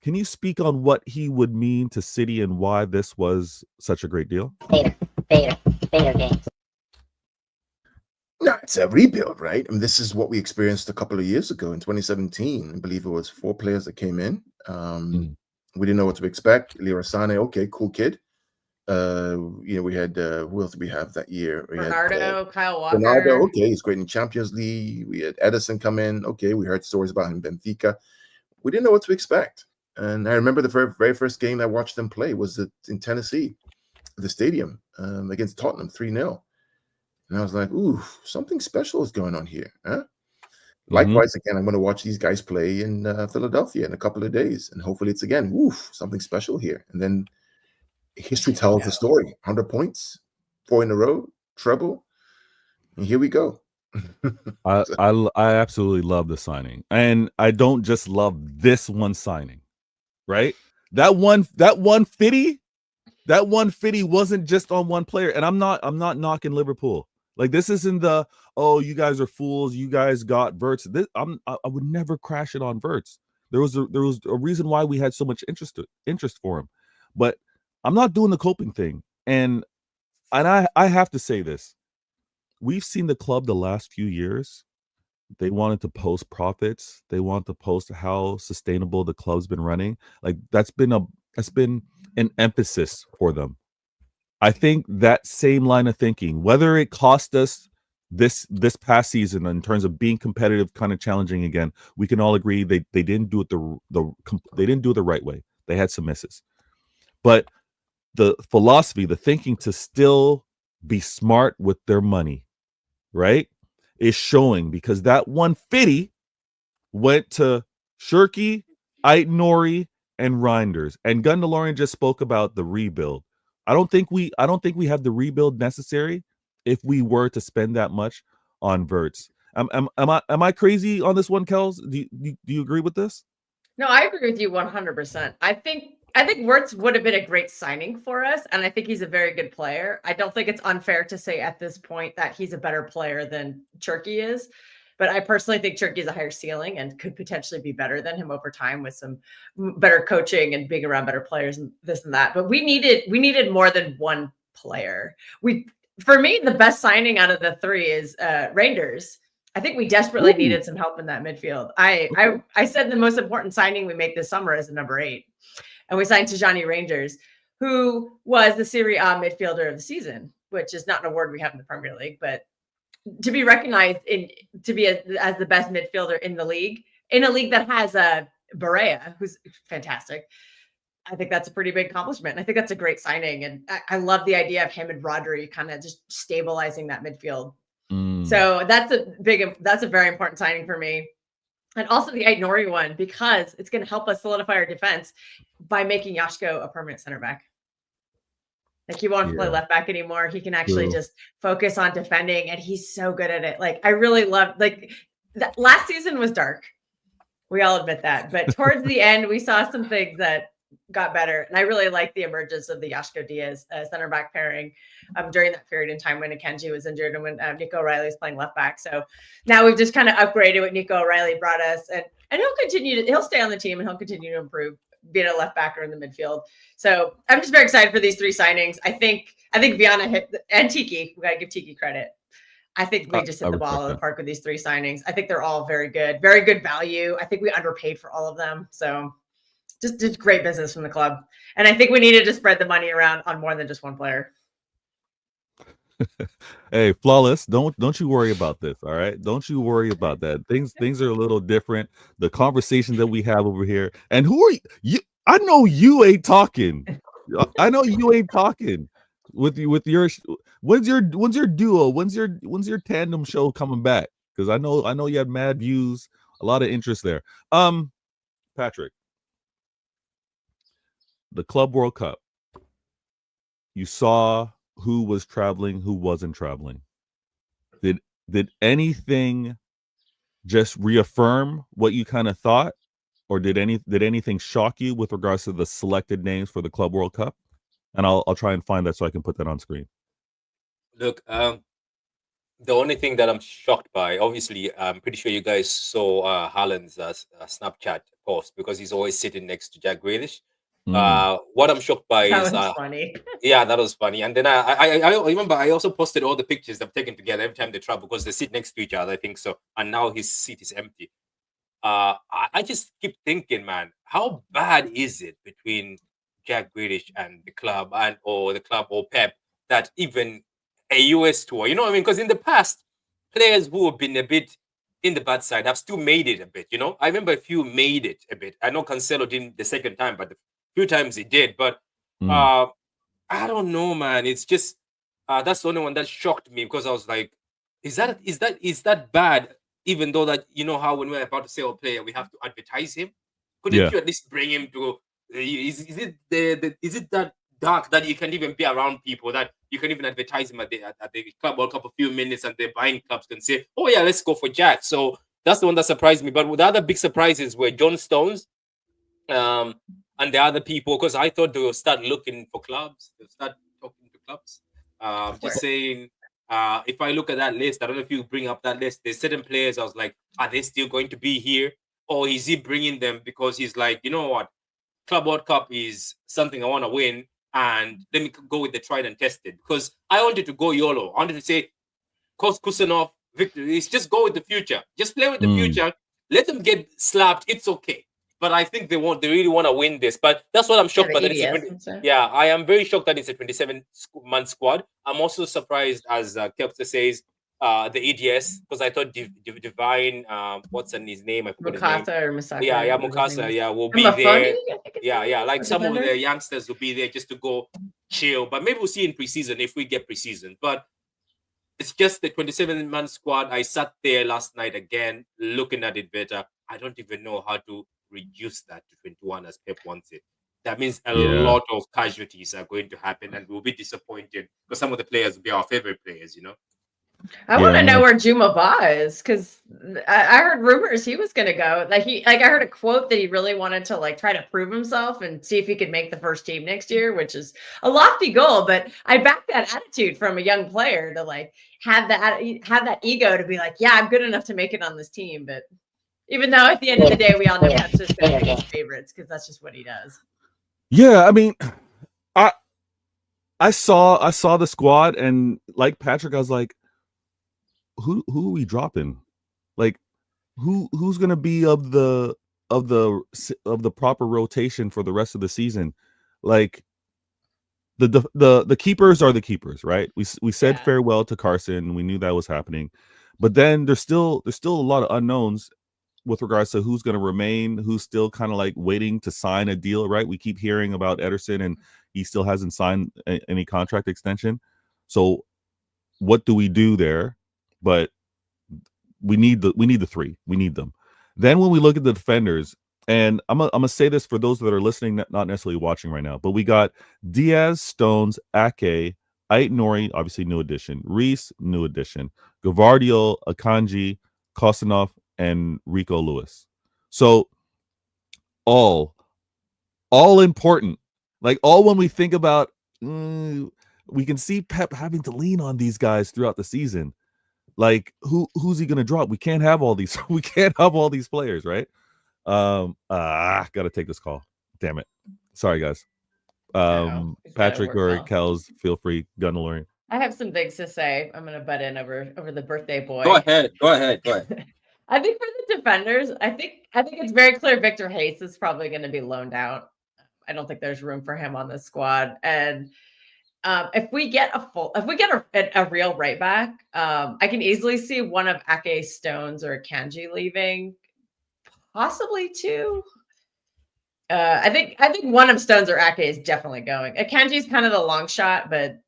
what he would mean to City and why this was such a great deal? Vader games. No, it's a rebuild, right? I mean, this is what we experienced a couple of years ago in 2017. I believe it was 4 players that came in. We didn't know what to expect. Leroy Sané, okay, cool kid. We had who else did we have that year? We Bernardo, had, Kyle Walker. Bernardo, okay, he's great in Champions League. We had Edison come in. Okay, we heard stories about him in Benfica. We didn't know what to expect. And I remember the very first game I watched them play was in Tennessee, the stadium against Tottenham, 3-0. And I was like, ooh, something special is going on here. Huh? Likewise, again, I'm going to watch these guys play in Philadelphia in a couple of days. And hopefully it's again, oof, something special here. And then history tells the story. 100 points, 4 in a row, treble. And here we go. I absolutely love the signing. And I don't just love this one signing, right? That one fitty wasn't just on one player. And I'm not knocking Liverpool. Like this isn't the, oh, you guys are fools. You guys got Verts. I would never crash it on Verts. There was a reason why we had so much interest for him. But I'm not doing the coping thing. And I have to say this. We've seen the club the last few years. They wanted to post profits. They want to post how sustainable the club's been running. Like that's been an emphasis for them. I think that same line of thinking, whether it cost us this past season in terms of being competitive, kind of challenging again, we can all agree they didn't do it they didn't do it the right way. They had some misses, but the philosophy, the thinking to still be smart with their money, right, is showing because that 150 went to Shirky, Ait-Nouri, and Reinders, and Gundalorian just spoke about the rebuild. I don't think we have the rebuild necessary if we were to spend that much on Verts. Am I crazy on this one, Kels? Do you agree with this? No, I agree with you 100%. I think Wirtz would have been a great signing for us, and I think he's a very good player. I don't think it's unfair to say at this point that he's a better player than Turkey is, but I personally think Turkey is a higher ceiling and could potentially be better than him over time with some better coaching and being around better players and this and that. But we needed more than one player. For me, the best signing out of the 3 is Reinders. I think we desperately needed some help in that midfield. I said the most important signing we make this summer is a number 8. And we signed Tijani Rangers, who was the Serie A midfielder of the season, which is not an award we have in the Premier League, but to be recognized to be as the best midfielder in the league, in a league that has Barea, who's fantastic. I think that's a pretty big accomplishment. I think that's a great signing. And I love the idea of him and Rodri kind of just stabilizing that midfield. So that's a very important signing for me. And also the Ait-Nouri one, because it's going to help us solidify our defense by making Yashko a permanent center back. Like he won't play left back anymore. He can actually just focus on defending, and he's so good at it. Like I really love. Last season was dark. We all admit that, but towards the end, we saw some things that got better. And I really like the emergence of the Yashko Diaz center back pairing during that period in time when Akanji was injured and when Nico O'Reilly was playing left back. So now we've just kind of upgraded what Nico O'Reilly brought us, and he'll stay on the team and he'll continue to improve, being a left back or in the midfield. So I'm just very excited for these 3 signings. I think Viana hit and Tiki. We got to give Tiki credit. I think we just hit the ball out of the park with these 3 signings. I think they're all very good value. I think we underpaid for all of them. So just did great business from the club. And I think we needed to spread the money around on more than just one player. Hey, Flawless, don't you worry about this, all right? Don't you worry about that. Things are a little different. The conversations that we have over here. And who are you? I know you ain't talking. I know you ain't talking with your when's your duo? When's your tandem show coming back? Because I know you had mad views, a lot of interest there. Patrick, the Club World Cup, you saw who was traveling, who wasn't traveling. Did anything just reaffirm what you kind of thought, or did anything shock you with regards to the selected names for the Club World Cup? And I'll try and find that so I can put that on screen. Look, the only thing that I'm shocked by, obviously, I'm pretty sure you guys saw Haaland's Snapchat post, because he's always sitting next to Jack Grealish. What I'm shocked by is funny. Yeah, that was funny. And then I remember I also posted all the pictures they've taken together every time they travel, because they sit next to each other, I think so. And now his seat is empty. I just keep thinking, man, how bad is it between Jack Grealish and the club, or Pep, that even a US tour, you know what I mean? Because in the past, players who have been a bit in the bad side have still made it a bit, you know? I remember a few made it a bit. I know Cancelo didn't the second time, but the few times he did. But I don't know, man. It's just that's the only one that shocked me, because I was like, is that bad? Even though that, you know how when we're about to sell a player, we have to advertise him. Couldn't you at least bring him to? Is it that dark that you can even be around people, that you can even advertise him at the Club World Cup a few minutes, and the buying clubs can say, oh yeah, let's go for Jack. So that's the one that surprised me. But the other big surprises were John Stones, and the other people, because I thought they will start looking for clubs. They'll start talking to clubs. Just saying, if I look at that list, I don't know if you bring up that list, there's certain players I was like, are they still going to be here? Or is he bringing them because he's like, you know what? Club World Cup is something I want to win, and let me go with the tried and tested, because I wanted to go YOLO. I wanted to say, Kusanov, Victor, it's just go with the future. Just play with the future. Let them get slapped. It's okay. But I think they really want to win this. But that's what I'm shocked by. I am very shocked that it's a 27-man squad. I'm also surprised, as Kepler says, the EDS, because I thought Divine, what's his name? I forgot his name. Or Musaka. Mukasa, will be there. Like some of the youngsters will be there just to go chill. But maybe we'll see in preseason if we get preseason. But it's just the 27-man squad. I sat there last night again, looking at it better. I don't even know how to reduce that to 21 as Pep wants it. That means a lot of casualties are going to happen, and we'll be disappointed, because some of the players will be our favorite players, you know. I want to know where Juma Ba is, because I heard rumors he was going to go. I heard a quote that he really wanted to try to prove himself and see if he could make the first team next year, which is a lofty goal. But I back that attitude from a young player to have that ego to be like, yeah, I'm good enough to make it on this team. But even though at the end of the day, we all know Pep's just going to be his favorites, because that's just what he does. Yeah, I mean, I saw the squad, and like Patrick, I was like, who are we dropping? Who's gonna be of the proper rotation for the rest of the season? The keepers are the keepers, right? We said farewell to Carson. We knew that was happening, but then there's still a lot of unknowns with regards to who's going to remain, who's still kind of waiting to sign a deal, right? We keep hearing about Ederson, and he still hasn't signed any contract extension. So what do we do there? But we need the three. We need them. Then when we look at the defenders, and I'm gonna say this for those that are listening, not necessarily watching right now, but we got Diaz, Stones, Ake, Ait Nori, obviously new addition, Reese, new addition, Gavardio, Akanji, Kosanov, and Rico Lewis. So all all important. Like all when we think about, we can see Pep having to lean on these guys throughout the season. Like who's he gonna drop? We can't have all these. We can't have all these players, right? Gotta take this call. Damn it. Sorry, guys. Patrick or Kels, feel free. Gundelorian. I have some things to say. I'm gonna butt in over the birthday boy. Go ahead. I think for the defenders, I think it's very clear Victor Hayes is probably going to be loaned out. I don't think there's room for him on the squad. And if we get a real right back, I can easily see one of Ake, Stones, or Kanji leaving, possibly two. I think one of Stones or Ake is definitely going. Akanji is kind of the long shot, but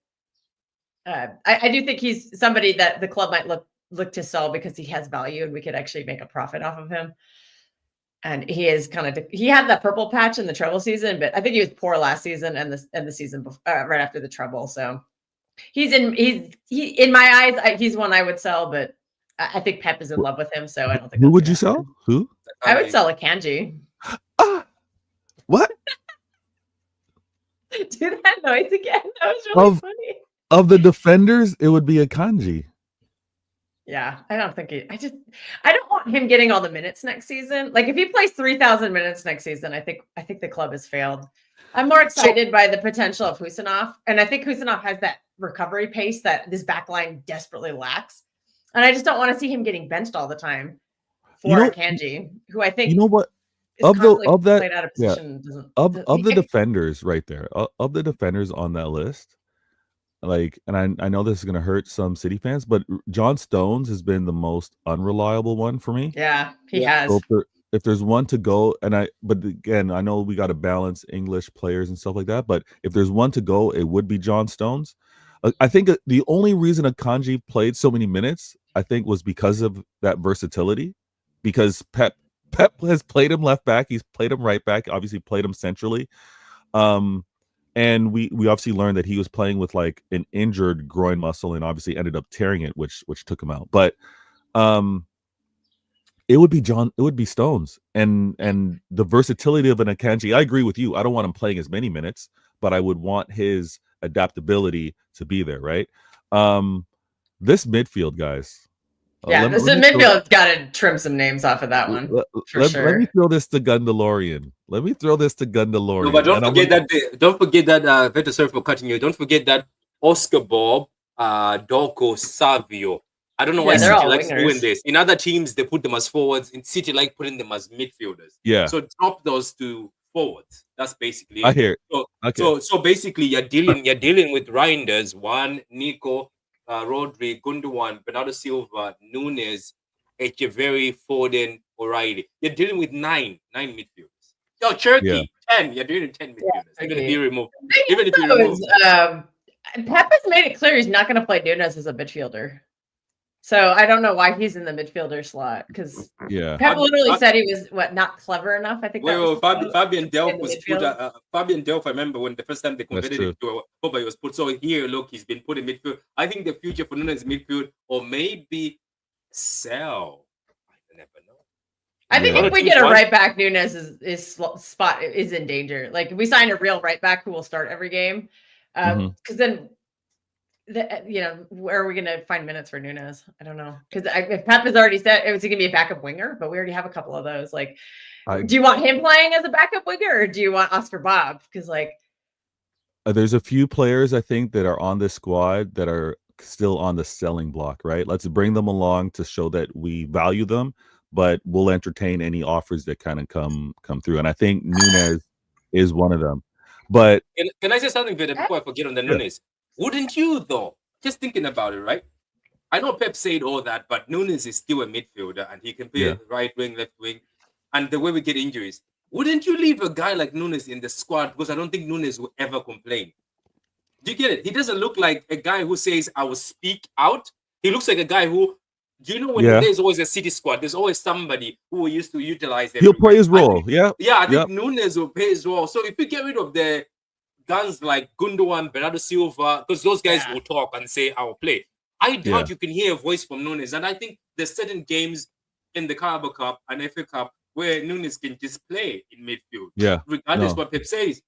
I do think he's somebody that the club might look to sell because he has value and we could actually make a profit off of him. And he is he had that purple patch in the treble season, but I think he was poor last season and the season before, right after the treble. So he in my eyes, he's one I would sell, but I think Pep is in love with him. So I don't think. Who would you sell? Who? I would sell Akanji. What? Do that noise again. That was really funny. Of the defenders, it would be Akanji. Yeah, I don't think I don't want him getting all the minutes next season. Like if he plays 3,000 minutes next season, I think the club has failed. I'm more excited by the potential of Husinov, and I think Husinov has that recovery pace that this backline desperately lacks. And I just don't want to see him getting benched all the time for Akanji, who I think of the defenders right there, of the defenders on that list. Like, and I know this is going to hurt some City fans, but John Stones has been the most unreliable one for me. Yeah, he has. So if there's one to go, but again, I know we got to balance English players and stuff like that, but if there's one to go, it would be John Stones. I think the only reason Akanji played so many minutes, I think, was because of that versatility, because Pep has played him left back, he's played him right back, obviously played him centrally. And we obviously learned that he was playing with like an injured groin muscle and obviously ended up tearing it, which took him out. But it would be Stones and the versatility of an Akanji. I agree with you. I don't want him playing as many minutes, but I would want his adaptability to be there, right? This midfield, guys. Yeah, this midfield's got to trim some names off of that one. Let me throw this to Gundelorian. No, but don't forget that. Better sorry for cutting you. Don't forget that Oscar Bob, Dorco, Savio. I don't know why City likes doing this. In other teams, they put them as forwards. In City, like putting them as midfielders. Yeah. So drop those to forwards. That's basically it. I hear. So basically, you're dealing with Reinders, Juan, Nico, Rodri, Gundogan, Bernardo Silva, Nunes, Echeverri, Foden, O'Reilly. You're dealing with nine midfielders. Yo, Cherky, 10. You're dealing with 10 midfielders. They're going to be removed. Even if you remove Pep has made it clear he's not going to play Nunes as a midfielder. So I don't know why he's in the midfielder slot, because Pep literally said he was not clever enough. I think. Fabian Delph was put. Fabian Delph, I remember when the first time they converted it to a he was put. So here, look, he's been put in midfield. I think the future for Nunes is midfield, or maybe sell. I never know. I think if we get a right back, Nunes is in danger. Like if we sign a real right back who will start every game, because then. Where are we going to find minutes for Nunes? I don't know, because if Pep has already said it was going to be a backup winger, but we already have a couple of those. Like, do you want him playing as a backup winger, or do you want Oscar Bob? Because there's a few players I think that are on this squad that are still on the selling block. Right, let's bring them along to show that we value them, but we'll entertain any offers that kind of come through. And I think Nunes is one of them. But can I say something, Vida, before I forget on the Nunes? Wouldn't you, though? Just thinking about it, right? I know Pep said all that, but Nunes is still a midfielder and he can play right wing, left wing. And the way we get injuries, wouldn't you leave a guy like Nunes in the squad? Because I don't think Nunes will ever complain. Do you get it? He doesn't look like a guy who says, I will speak out. He looks like a guy who, do you know when there's always a City squad, there's always somebody who used to utilize them. He'll play his role, I think Nunes will play his role. So if you get rid of the guns like Gundogan, Bernardo Silva, because those guys will talk and say, I will play. I doubt you can hear a voice from Nunes. And I think there's certain games in the Carabao Cup and FA Cup where Nunes can just play in midfield. Yeah. Regardless No. what Pep says.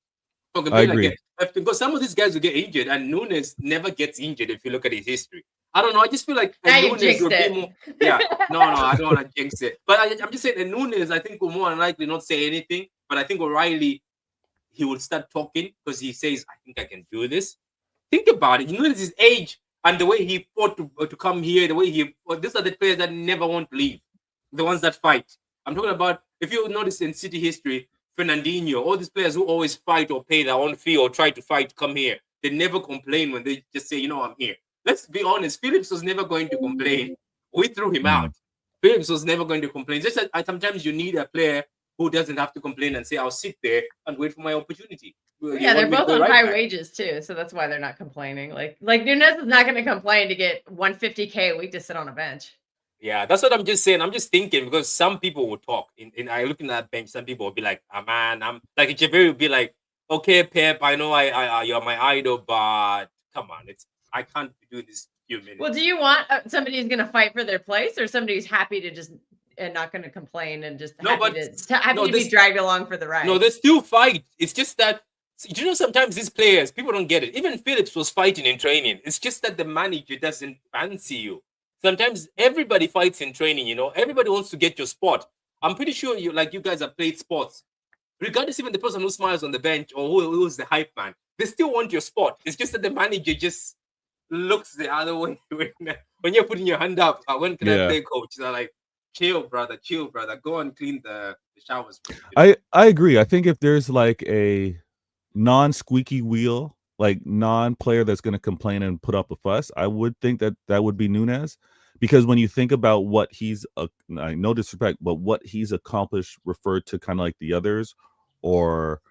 I agree. Because some of these guys will get injured, and Nunes never gets injured if you look at his history. I don't know. I just feel like Now you Nunes jinxed will be it. more. Yeah, no, I don't want to jinx it. But I'm just saying, Nunes, I think will more than likely not say anything. But I think O'Reilly, he will start talking because he says, "I think I can do this." Think about it. You notice his age and the way he fought to come here. The way these are the players that never want to leave. The ones that fight. I'm talking about. If you notice in City history, Fernandinho, all these players who always fight or pay their own fee or try to fight to come here, they never complain when they just say, I'm here. Let's be honest, Phillips was never going to complain. We threw him out. Phillips was never going to complain. Just that sometimes you need a player who doesn't have to complain and say, I'll sit there and wait for my opportunity. Yeah, they're both on high wages too, so that's why they're not complaining. Like Nunes is not going to complain to get 150K a week to sit on a bench. Yeah, that's what I'm just saying. I'm just thinking because some people will talk. I looking at that bench, some people will be like, man, I'm like Javier will be like, okay, Pep, I know I you're my idol, but come on, I can't do this few minutes. Well, do you want somebody who's going to fight for their place, or somebody who's happy to just and not going to complain and just happy to be dragged along for the ride? No, they still fight. It's just that sometimes these players, people don't get it. Even Phillips was fighting in training. It's just that the manager doesn't fancy you. Sometimes everybody fights in training, Everybody wants to get your spot. I'm pretty sure you guys have played sports. Regardless, even the person who smiles on the bench or who's the hype man, they still want your spot. It's just that the manager just looks the other way when you're putting your hand up. When can I play, coach? They're like, chill, brother. Go and clean the showers. I agree. I think if there's like a non-squeaky wheel, like non-player that's going to complain and put up a fuss, I would think that would be Nunes, because when you think about what he's no disrespect, but what he's accomplished referred to kind of like the others, or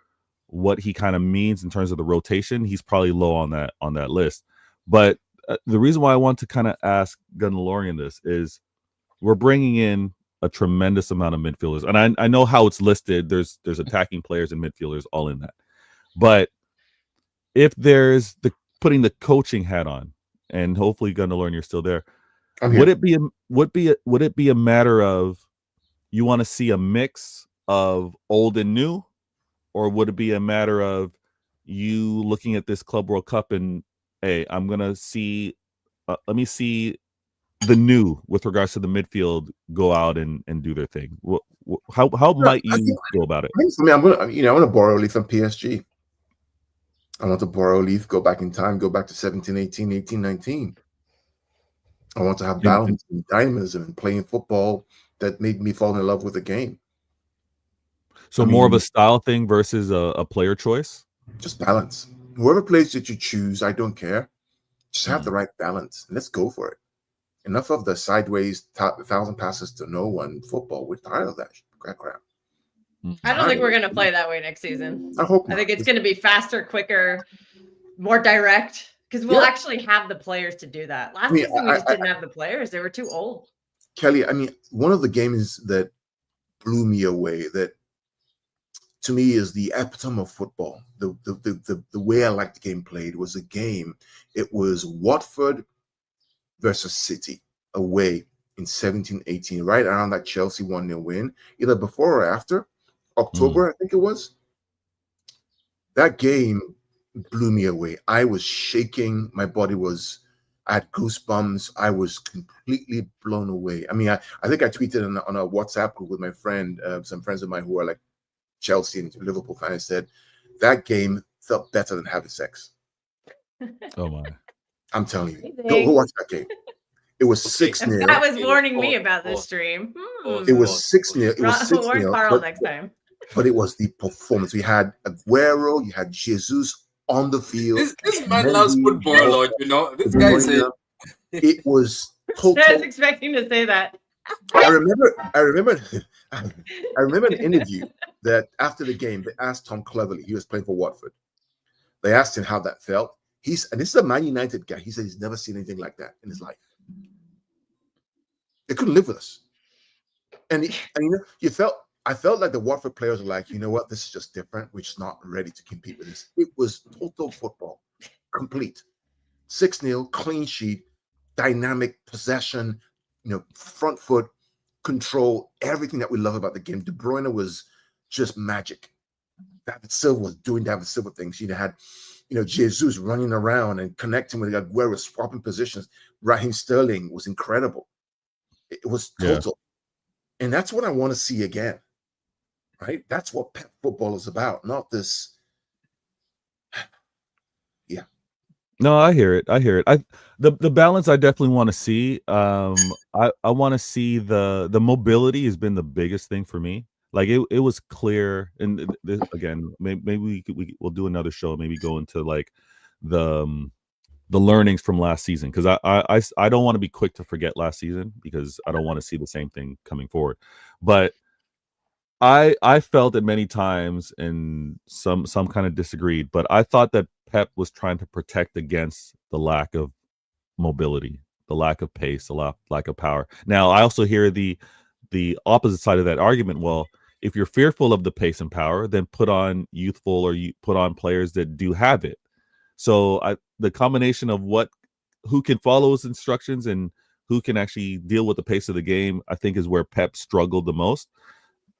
what he kind of means in terms of the rotation, he's probably low on that list. But the reason why I want to kind of ask Gunalorian this is we're bringing in a tremendous amount of midfielders, and I know how it's listed. There's attacking players and midfielders all in that. But if there's putting the coaching hat on, and hopefully Gunalorian, you're still there, would it be a matter of you want to see a mix of old and new, or would it be a matter of you looking at this Club World Cup and, hey, I'm gonna see, let me see the new with regards to the midfield go out and do their thing? How might you go about it? For me, I want to borrow a leaf from PSG. I want to borrow a leaf, go back in time, go back to 17, 18, 18, 19. I want to have balance and dynamism and playing football that made me fall in love with the game. So more of a style thing versus a player choice? Just balance. Whoever plays that you choose, I don't care. Just have the right balance. Let's go for it. Enough of the sideways 1,000 passes to no one football. We're tired of that crap. I don't think we're going to play that way next season. I hope not. I think it's going to be faster, quicker, more direct, because we'll actually have the players to do that. Last season, we just didn't have the players. They were too old. Kelly, one of the games that blew me away, that to me is the epitome of football, the way I like the game played, was a game. It was Watford versus City away in 17-18, right around that Chelsea 1-0 win, either before or after. October, I think it was. That game blew me away. I was shaking. My body I had goosebumps. I was completely blown away. I think I tweeted on a WhatsApp group with my friend, some friends of mine who are like Chelsea and Liverpool fans. I said, that game felt better than having sex. Oh my. I'm telling you. Go watch that game. It was 6-0. That was warning me about this stream. It was 6-0. It was 6-0. Warn Carl next time. But it was the performance. We had Aguero, you had Jesus on the field. This man loves football, Lord, This guy said it was total. I was expecting to say that. I remember an interview that after the game, they asked Tom Cleverley, he was playing for Watford. They asked him how that felt. And this is a Man United guy. He said he's never seen anything like that in his life. They couldn't live with us. I felt like the Watford players were like, you know what, this is just different. We're just not ready to compete with this. It was total football, complete. 6-0, clean sheet, dynamic possession, front foot, control everything that we love about the game. De Bruyne was just magic. David Silva was doing David Silva things. You had, Jesus running around and connecting with Aguero, swapping positions. Raheem Sterling was incredible. It was total. And that's what I want to see again, right? That's what Pep football is about, not this. Yeah. No, I hear it. The balance I definitely want to see. I want to see the mobility has been the biggest thing for me. Like it was clear, and again, maybe we'll do another show. Maybe go into like the learnings from last season, because I don't want to be quick to forget last season, because I don't want to see the same thing coming forward. But I felt it many times, and some kind of disagreed, but I thought that Pep was trying to protect against the lack of mobility, the lack of pace, the lack of power. Now, I also hear the opposite side of that argument. Well, if you're fearful of the pace and power, then put on youthful, or you put on players that do have it. So the combination of who can follow his instructions and who can actually deal with the pace of the game, I think is where Pep struggled the most.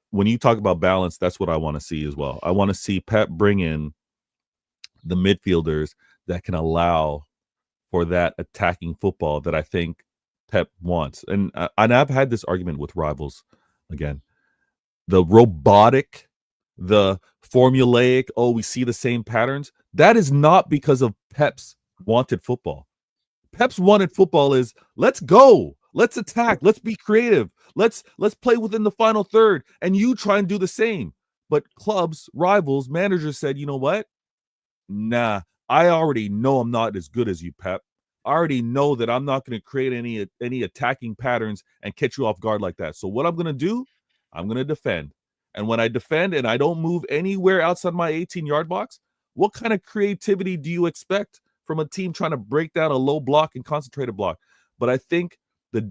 When you talk about balance, that's what I want to see as well. I want to see Pep bring in the midfielders that can allow for that attacking football that I think Pep wants. And I've had this argument with rivals again. The robotic, the formulaic, we see the same patterns. That is not because of Pep's wanted football. Pep's wanted football is, let's go, let's attack, let's be creative, let's play within the final third, and you try and do the same. But clubs, rivals, managers said, you know what? Nah, I already know I'm not as good as you, Pep. I already know that I'm not going to create any attacking patterns and catch you off guard like that. So what I'm going to do, I'm going to defend. And when I defend and I don't move anywhere outside my 18-yard box, what kind of creativity do you expect from a team trying to break down a low block and concentrated block? But I think the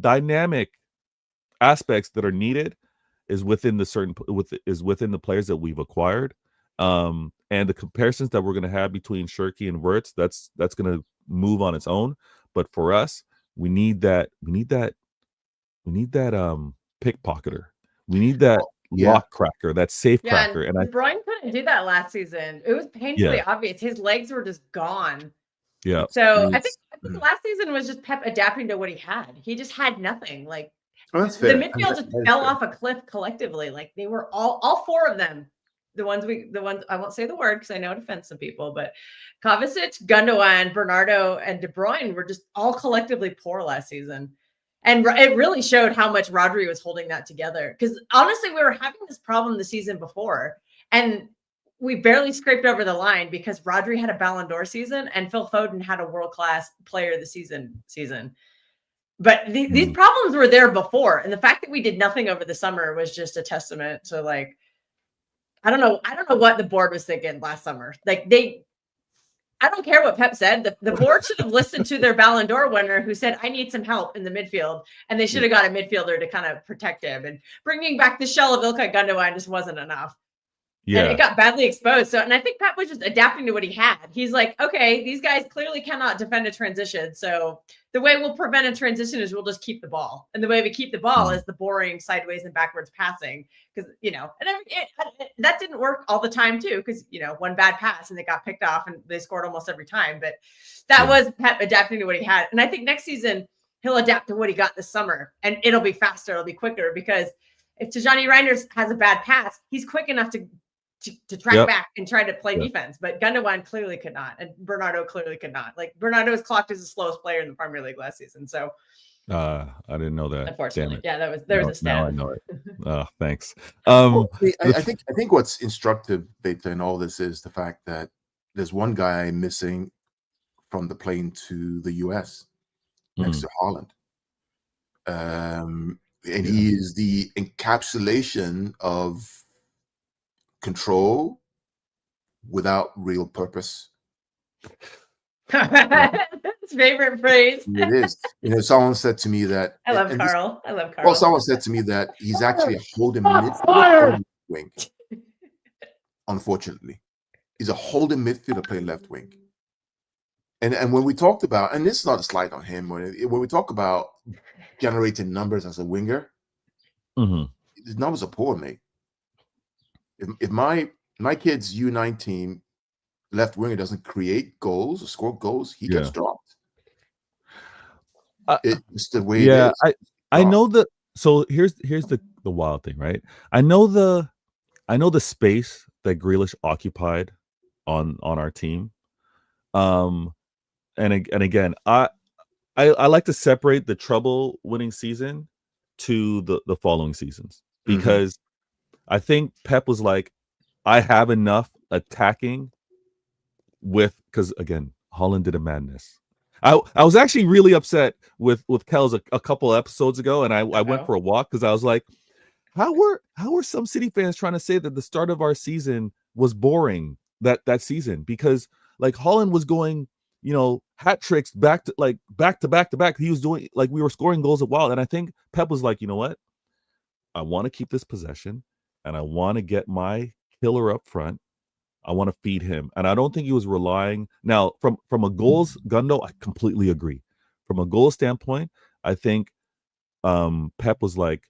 dynamic aspects that are needed is within the players that we've acquired. And the comparisons that we're going to have between Shirky and Wirtz, that's going to move on its own. But for us, we need that pickpocketer. We need that lock cracker, that safe cracker. And De Bruyne couldn't do that last season. It was painfully obvious. His legs were just gone. Yeah. So I think last season was just Pep adapting to what he had. He just had nothing. Like the midfield just fell off a cliff collectively. Like they were all four of them. The ones I won't say the word because I know it offends some people, but Kovacic, Gundogan, Bernardo, and De Bruyne were just all collectively poor last season. And it really showed how much Rodri was holding that together. Because honestly, we were having this problem the season before, and we barely scraped over the line because Rodri had a Ballon d'Or season and Phil Foden had a world-class player of the season. But these problems were there before. And the fact that we did nothing over the summer was just a testament to, like, I don't know what the board was thinking last summer. Like I don't care what Pep said. The board should have listened to their Ballon d'Or winner who said, I need some help in the midfield. And they should have got a midfielder to kind of protect him. And bringing back the shell of Ilkay Gundogan just wasn't enough. Yeah. And it got badly exposed. And I think Pep was just adapting to what he had. He's like, okay, these guys clearly cannot defend a transition. So the way we'll prevent a transition is we'll just keep the ball. And the way we keep the ball is the boring sideways and backwards passing. Because, that didn't work all the time too. Because, one bad pass and they got picked off and they scored almost every time. But that was Pep adapting to what he had. And I think next season he'll adapt to what he got this summer. And it'll be faster. It'll be quicker. Because if Tijani Reinders has a bad pass, he's quick enough to track back and try to play defense. But Gundogan clearly could not. And Bernardo clearly could not. Like, Bernardo was clocked as the slowest player in the Premier League last season. So I didn't know that. Unfortunately. Yeah, there was a stat. Now I know it. Thanks. I think what's instructive, Beta, in all this is the fact that there's one guy missing from the plane to the US next to Holland. And he is the encapsulation of control without real purpose. His favorite phrase. It is. Someone said to me that I love Carl. Well, someone said to me that he's actually a holding midfielder wing. Unfortunately, he's a holding midfielder playing left wing. And when we talked about, and this is not a slight on him, when we talk about generating numbers as a winger, his numbers are poor, mate. If my kid's U19 left winger doesn't create goals or score goals, he gets dropped. It's the way it is. I know that. So here's the wild thing, right? I know the space that Grealish occupied on our team. And again, I like to separate the trouble winning season to the following seasons, because I think Pep was like, I have enough attacking because again, Holland did a madness. I was actually really upset with Kells a couple episodes ago, and I went for a walk because I was like, how were some City fans trying to say that the start of our season was boring that season? Because like Holland was going, hat tricks back to back. He was doing, like, we were scoring goals a while, and I think Pep was like, you know what? I want to keep this possession, and I want to get my killer up front. I want to feed him. And I don't think he was relying. Now, from a goals, Gundo, I completely agree. From a goal standpoint, I think Pep was like,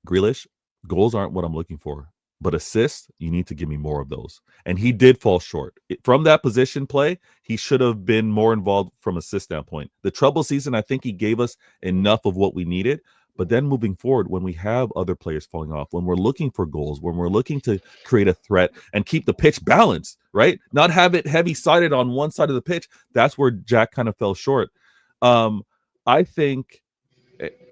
Grealish, goals aren't what I'm looking for, but assists, you need to give me more of those. And he did fall short. From that position play, he should have been more involved from assist standpoint. The trouble season, I think he gave us enough of what we needed. But then moving forward, when we have other players falling off, when we're looking for goals, when we're looking to create a threat and keep the pitch balanced, right? Not have it heavy-sided on one side of the pitch, that's where Jack kind of fell short. I think,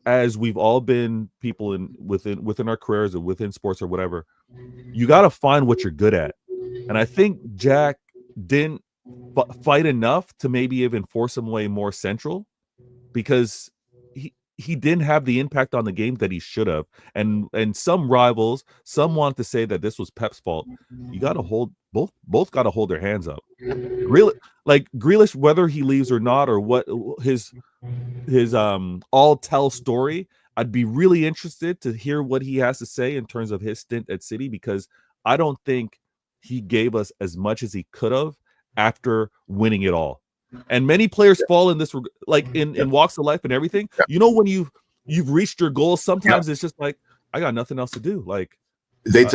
as we've all been people within our careers or within sports or whatever, you got to find what you're good at. And I think Jack didn't fight enough to maybe even force him way more central, because he didn't have the impact on the game that he should have. And some rivals, some want to say that this was Pep's fault. You got to hold both got to hold their hands up. Grealish, whether he leaves or not, or what his all tell story, I'd be really interested to hear what he has to say in terms of his stint at City, because I don't think he gave us as much as he could have after winning it all. And many players fall in this, like in walks of life and everything. When you've reached your goal, sometimes it's just like, I got nothing else to do. Like 2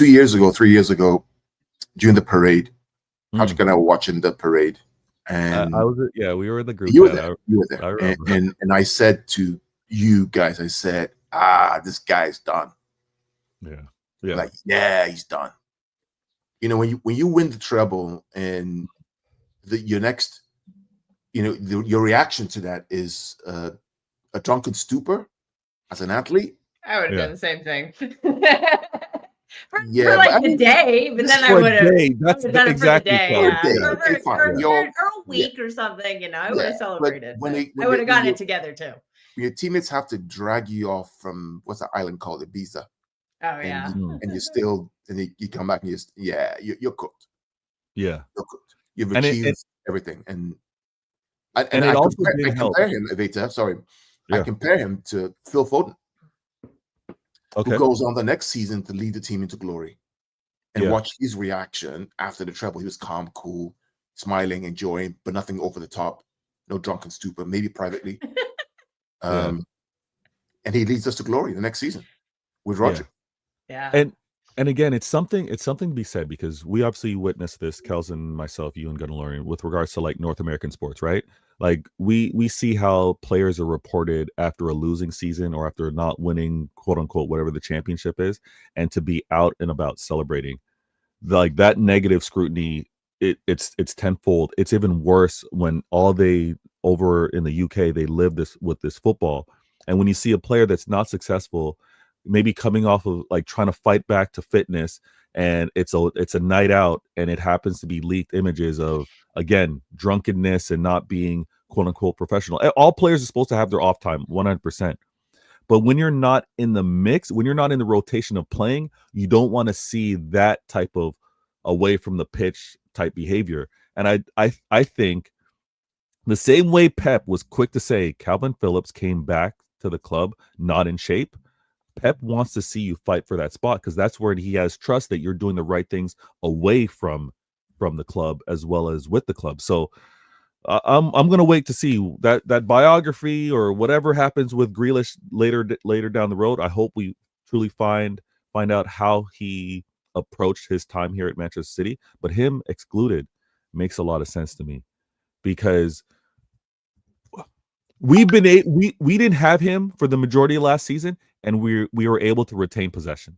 years ago, 3 years ago, during the parade, Patrick and I were watching the parade, and we were in the group. You were there, and I said to you guys, I said, this guy's done. He's done. When you win the treble and your next, your reaction to that is a drunken stupor as an athlete. I would have done the same thing. for the day, but then I would have done it exactly for the day. Or a week or something, I would have celebrated. I would have gotten it together too. Your teammates have to drag you off from, what's the island called, Ibiza. Oh yeah. And you're still, and you come back and you're cooked. Yeah. You're cooked. You've achieved everything. And I compare him, Evita, sorry. I compare him to Phil Foden, who goes on the next season to lead the team into glory. And watch his reaction after the treble. He was calm, cool, smiling, enjoying, but nothing over the top. No drunken stupor, maybe privately. And he leads us to glory the next season with Roger. Yeah. And again, it's something to be said, because we obviously witnessed this, Kels and myself, you and Gunnar, with regards to like North American sports, right? Like we see how players are reported after a losing season or after not winning, quote unquote, whatever the championship is, and to be out and about celebrating. Like that negative scrutiny, it's tenfold. It's even worse when over in the UK, they live with this football. And when you see a player that's not successful, maybe coming off of like trying to fight back to fitness, and it's a night out, and it happens to be leaked images of, again, drunkenness and not being quote unquote professional. All players are supposed to have their off time 100%. But when you're not in the mix, when you're not in the rotation of playing, you don't want to see that type of away from the pitch type behavior. And I think the same way Pep was quick to say Calvin Phillips came back to the club not in shape, Pep wants to see you fight for that spot, because that's where he has trust that you're doing the right things away from the club as well as with the club. So I'm gonna wait to see that biography or whatever happens with Grealish later down the road. I hope we truly find out how he approached his time here at Manchester City, but him excluded makes a lot of sense to me because we didn't have him for the majority of last season, and we were able to retain possession,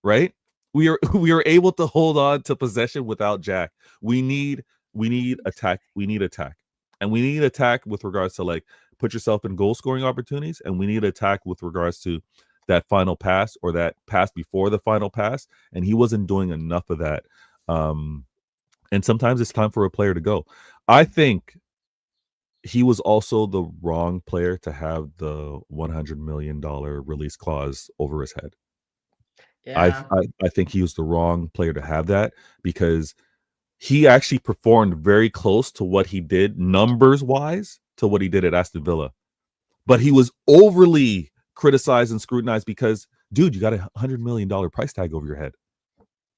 right? We are able to hold on to possession without Jack. We need attack. We need attack, and we need attack with regards to like put yourself in goal scoring opportunities, and we need attack with regards to that final pass or that pass before the final pass, and he wasn't doing enough of that. And sometimes it's time for a player to go. I think he was also the wrong player to have the $100 million release clause over his head. Yeah. I think he was the wrong player to have that because he actually performed very close to what he did numbers wise to what he did at Aston Villa. But he was overly criticized and scrutinized because, dude, you got $100 million price tag over your head.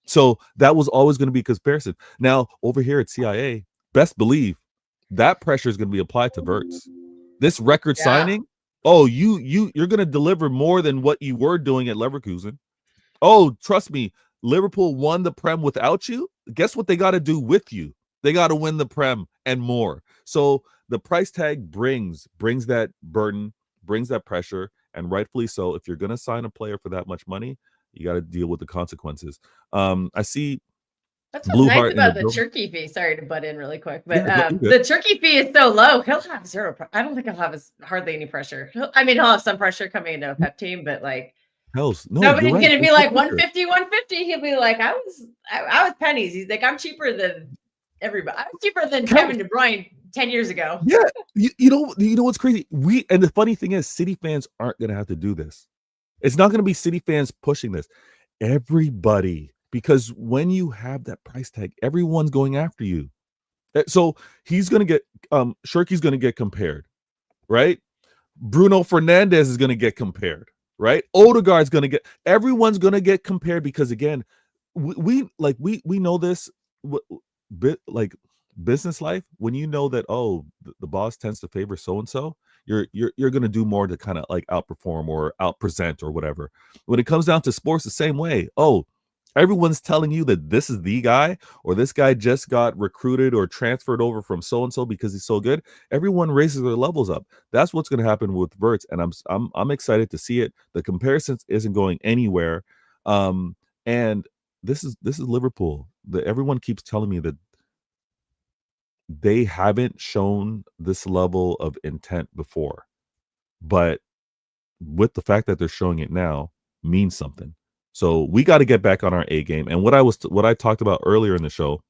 So that was always going to be a comparison. Now, over here at CIA, best believe that pressure is going to be applied to Verts. This record signing, you're going to deliver more than what you were doing at Leverkusen. Oh, trust me, Liverpool won the Prem without you. Guess what they got to do with you? They got to win the Prem and more. So the price tag brings that burden, brings that pressure, and rightfully so. If you're going to sign a player for that much money, you got to deal with the consequences. I see. That's what's nice about the turkey fee. Sorry to butt in really quick, but the turkey fee is so low. He'll have zero. I don't think he'll have hardly any pressure. He'll have some pressure coming into a pep team, but like, nobody's going to be like 150. He'll be like, I was pennies. He's like, I'm cheaper than everybody. I'm cheaper than Kevin De Bruyne 10 years ago. Yeah, you know what's crazy? And the funny thing is, City fans aren't going to have to do this. It's not going to be City fans pushing this. Everybody. Because when you have that price tag, everyone's going after you. So he's going to get, Shirky's going to get compared, right? Bruno Fernandes is going to get compared, right? Odegaard's going to get, everyone's going to get compared because again, we know this, like business life, when you know that, the boss tends to favor so-and-so, you're going to do more to kind of like outperform or outpresent or whatever. When it comes down to sports, the same way. Everyone's telling you that this is the guy, or this guy just got recruited or transferred over from so-and-so because he's so good. Everyone raises their levels up. That's what's going to happen with Verts, and I'm excited to see it. The comparisons isn't going anywhere. And this is Liverpool. Everyone keeps telling me that they haven't shown this level of intent before. But with the fact that they're showing it now means something. So we got to get back on our A game. And what I talked about earlier in the show,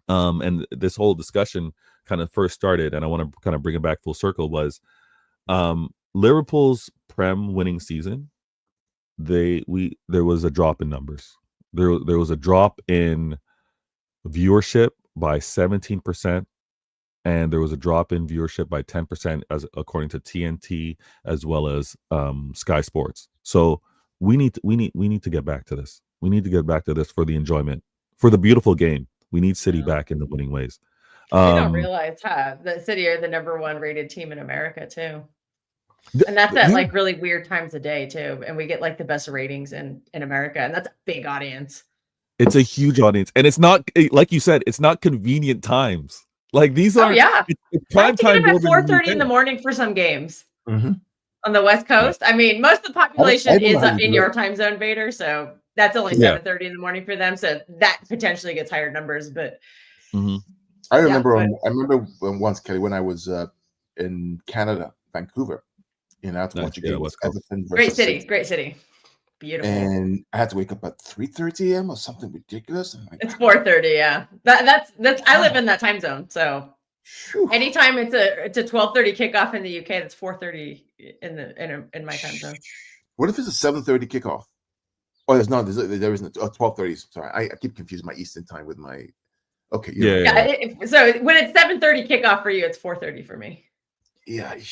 and this whole discussion kind of first started, and I want to kind of bring it back full circle, was Liverpool's Prem winning season. There was a drop in numbers. There was a drop in viewership by 17%, and there was a drop in viewership by 10%, as according to TNT as well as Sky Sports. So we need to get back to this. We need to get back to this for the enjoyment, for the beautiful game. We need City back in the winning ways. I don't realize that City are the #1 rated team in America too, and that's at like really weird times of day too. And we get like the best ratings in America, and that's a big audience. It's a huge audience, and it's not, like you said, it's not convenient times. Like these are it's prime time at 4:30 in the morning for some games. Mm-hmm. On the West Coast. I mean, most of the population is in your time zone, Vader. So that's only 7:30 in the morning for them. So that potentially gets higher numbers. But I remember when once, Kelly, when I was in Canada, Vancouver, I had to watch a game with Everton versus Great city. Beautiful. And I had to wake up at 3:30 a.m. or something ridiculous. It's 4:30, yeah. That's I live in that time zone. So anytime it's a 12:30 kickoff in the UK, that's 4:30 in my time zone. What if it's a 7:30 kickoff? Oh, there isn't. 12:30. Sorry, I keep confusing my Eastern time with my. Okay, so when it's 7:30 kickoff for you, it's 4:30 for me. Yeah. And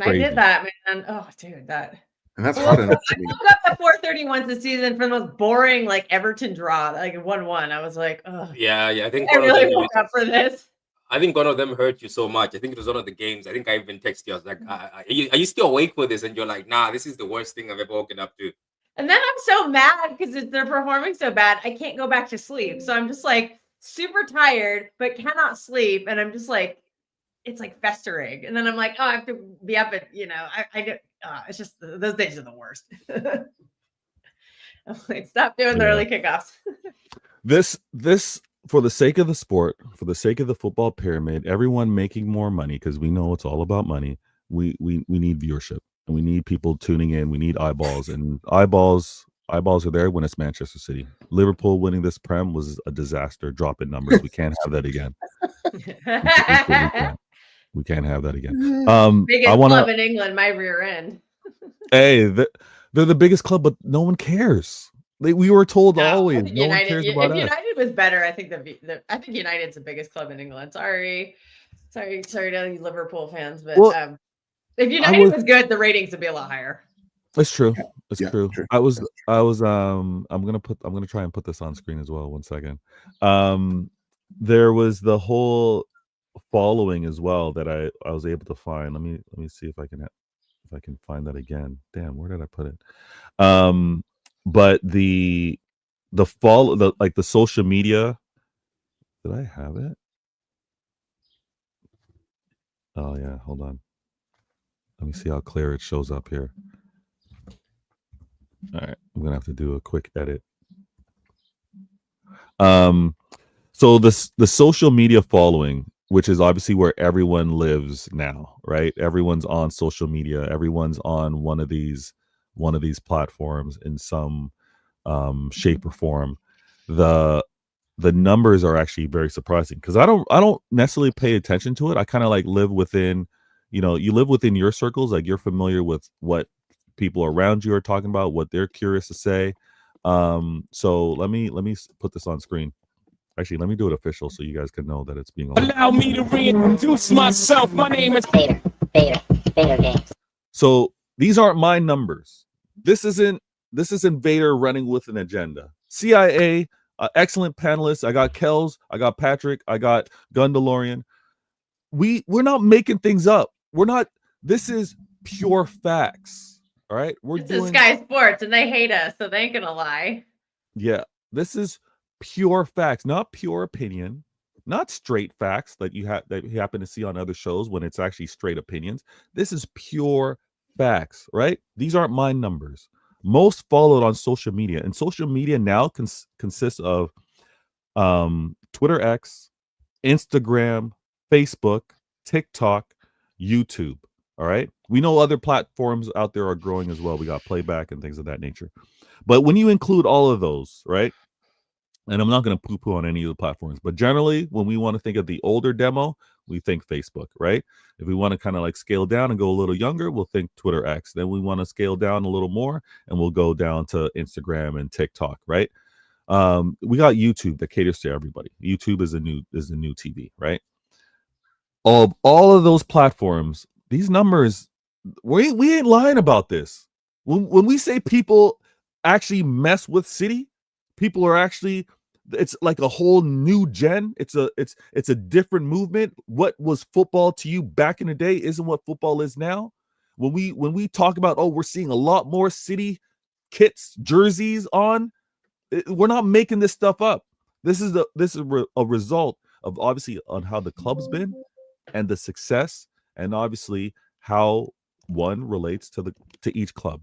crazy. I did that, man. Oh, dude, that. And that's hard enough for me. I woke up at 4:30 once this season for the most boring like Everton draw, like 1-1. I was like, oh yeah. I think I really woke up for this. I think one of them hurt you so much. I think it was one of the games. I think I even texted you. I was like, are you still awake for this? And you're like, nah, this is the worst thing I've ever woken up to. And then I'm so mad because they're performing so bad. I can't go back to sleep. So I'm just like super tired, but cannot sleep. And I'm just like, it's like festering. And then I'm like, oh, I have to be up at, I get, it's just those days are the worst. I'm like, stop doing the early kickoffs. This for the sake of the sport, for the sake of the football pyramid, everyone making more money, because we know it's all about money. We need viewership, and we need people tuning in. We need eyeballs, and eyeballs are there when it's Manchester City. Liverpool winning this Prem was a disaster. Drop in numbers. We can't have that again. We can't have that again. Biggest club in England, my rear end. Hey, they're the biggest club, but no one cares. We were told always no United, one cares about us. United was better, I think I think United's the biggest club in England. Sorry to you Liverpool fans, but if United was good, the ratings would be a lot higher. It's true. It's true. I was I'm gonna try and put this on screen as well. 1 second. There was the whole following as well that I was able to find. Let me see if I can find that again. Damn, where did I put it? But the social media. Did I have it? Oh yeah, hold on. Let me see how clear it shows up here. All right, I'm gonna have to do a quick edit. So the social media following, which is obviously where everyone lives now, right? Everyone's on social media. Everyone's on one of these platforms in some shape or form. The numbers are actually very surprising, because I don't necessarily pay attention to it. I kind of like live within, you live within your circles. Like, you're familiar with what people around you are talking about, what they're curious to say. So let me put this on screen. Actually, let me do it official so you guys can know that it's being on. Allow me to reintroduce myself. My name is Vader Games. So these aren't my numbers. This isn't Vader running with an agenda. CIA, excellent panelists. I got Kells, I got Patrick, I got Gundalorian. We're not making things up. We're not. This is pure facts. All right, This is Sky Sports, and they hate us, so they ain't gonna lie. Yeah, this is pure facts, not pure opinion, not straight facts that you happen to see on other shows when it's actually straight opinions. This is pure facts, right? These aren't my numbers. Most followed on social media, and social media now consists of Twitter X, Instagram, Facebook, TikTok, YouTube. All right. We know other platforms out there are growing as well. We got playback and things of that nature. But when you include all of those, right? And I'm not going to poo-poo on any of the platforms, but generally, when we want to think of the older demo, we think Facebook, right? If we want to kind of like scale down and go a little younger, we'll think Twitter X. Then we want to scale down a little more, and we'll go down to Instagram and TikTok, right? We got YouTube that caters to everybody. YouTube is the new TV, right? All of those platforms, these numbers, we ain't lying about this. When we say people actually mess with City, people are actually, it's like a whole new gen. It's a different movement. What was football to you back in the day isn't what football is now. When we talk about, we're seeing a lot more City kits, jerseys on, we're not making this stuff up. This is a result of obviously on how the club's been and the success, and obviously how one relates to each club.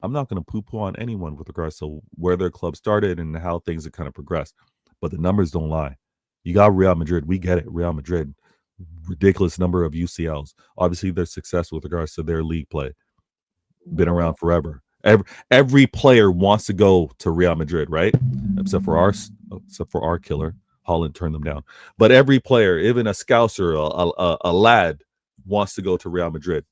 I'm not going to poo-poo on anyone with regards to where their club started and how things have kind of progressed, but the numbers don't lie. You got Real Madrid. We get it. Real Madrid, ridiculous number of UCLs. Obviously, their success with regards to their league play, been around forever. Every player wants to go to Real Madrid, right? Except for our killer. Holland turned them down. But every player, even a scouser, a lad, wants to go to Real Madrid.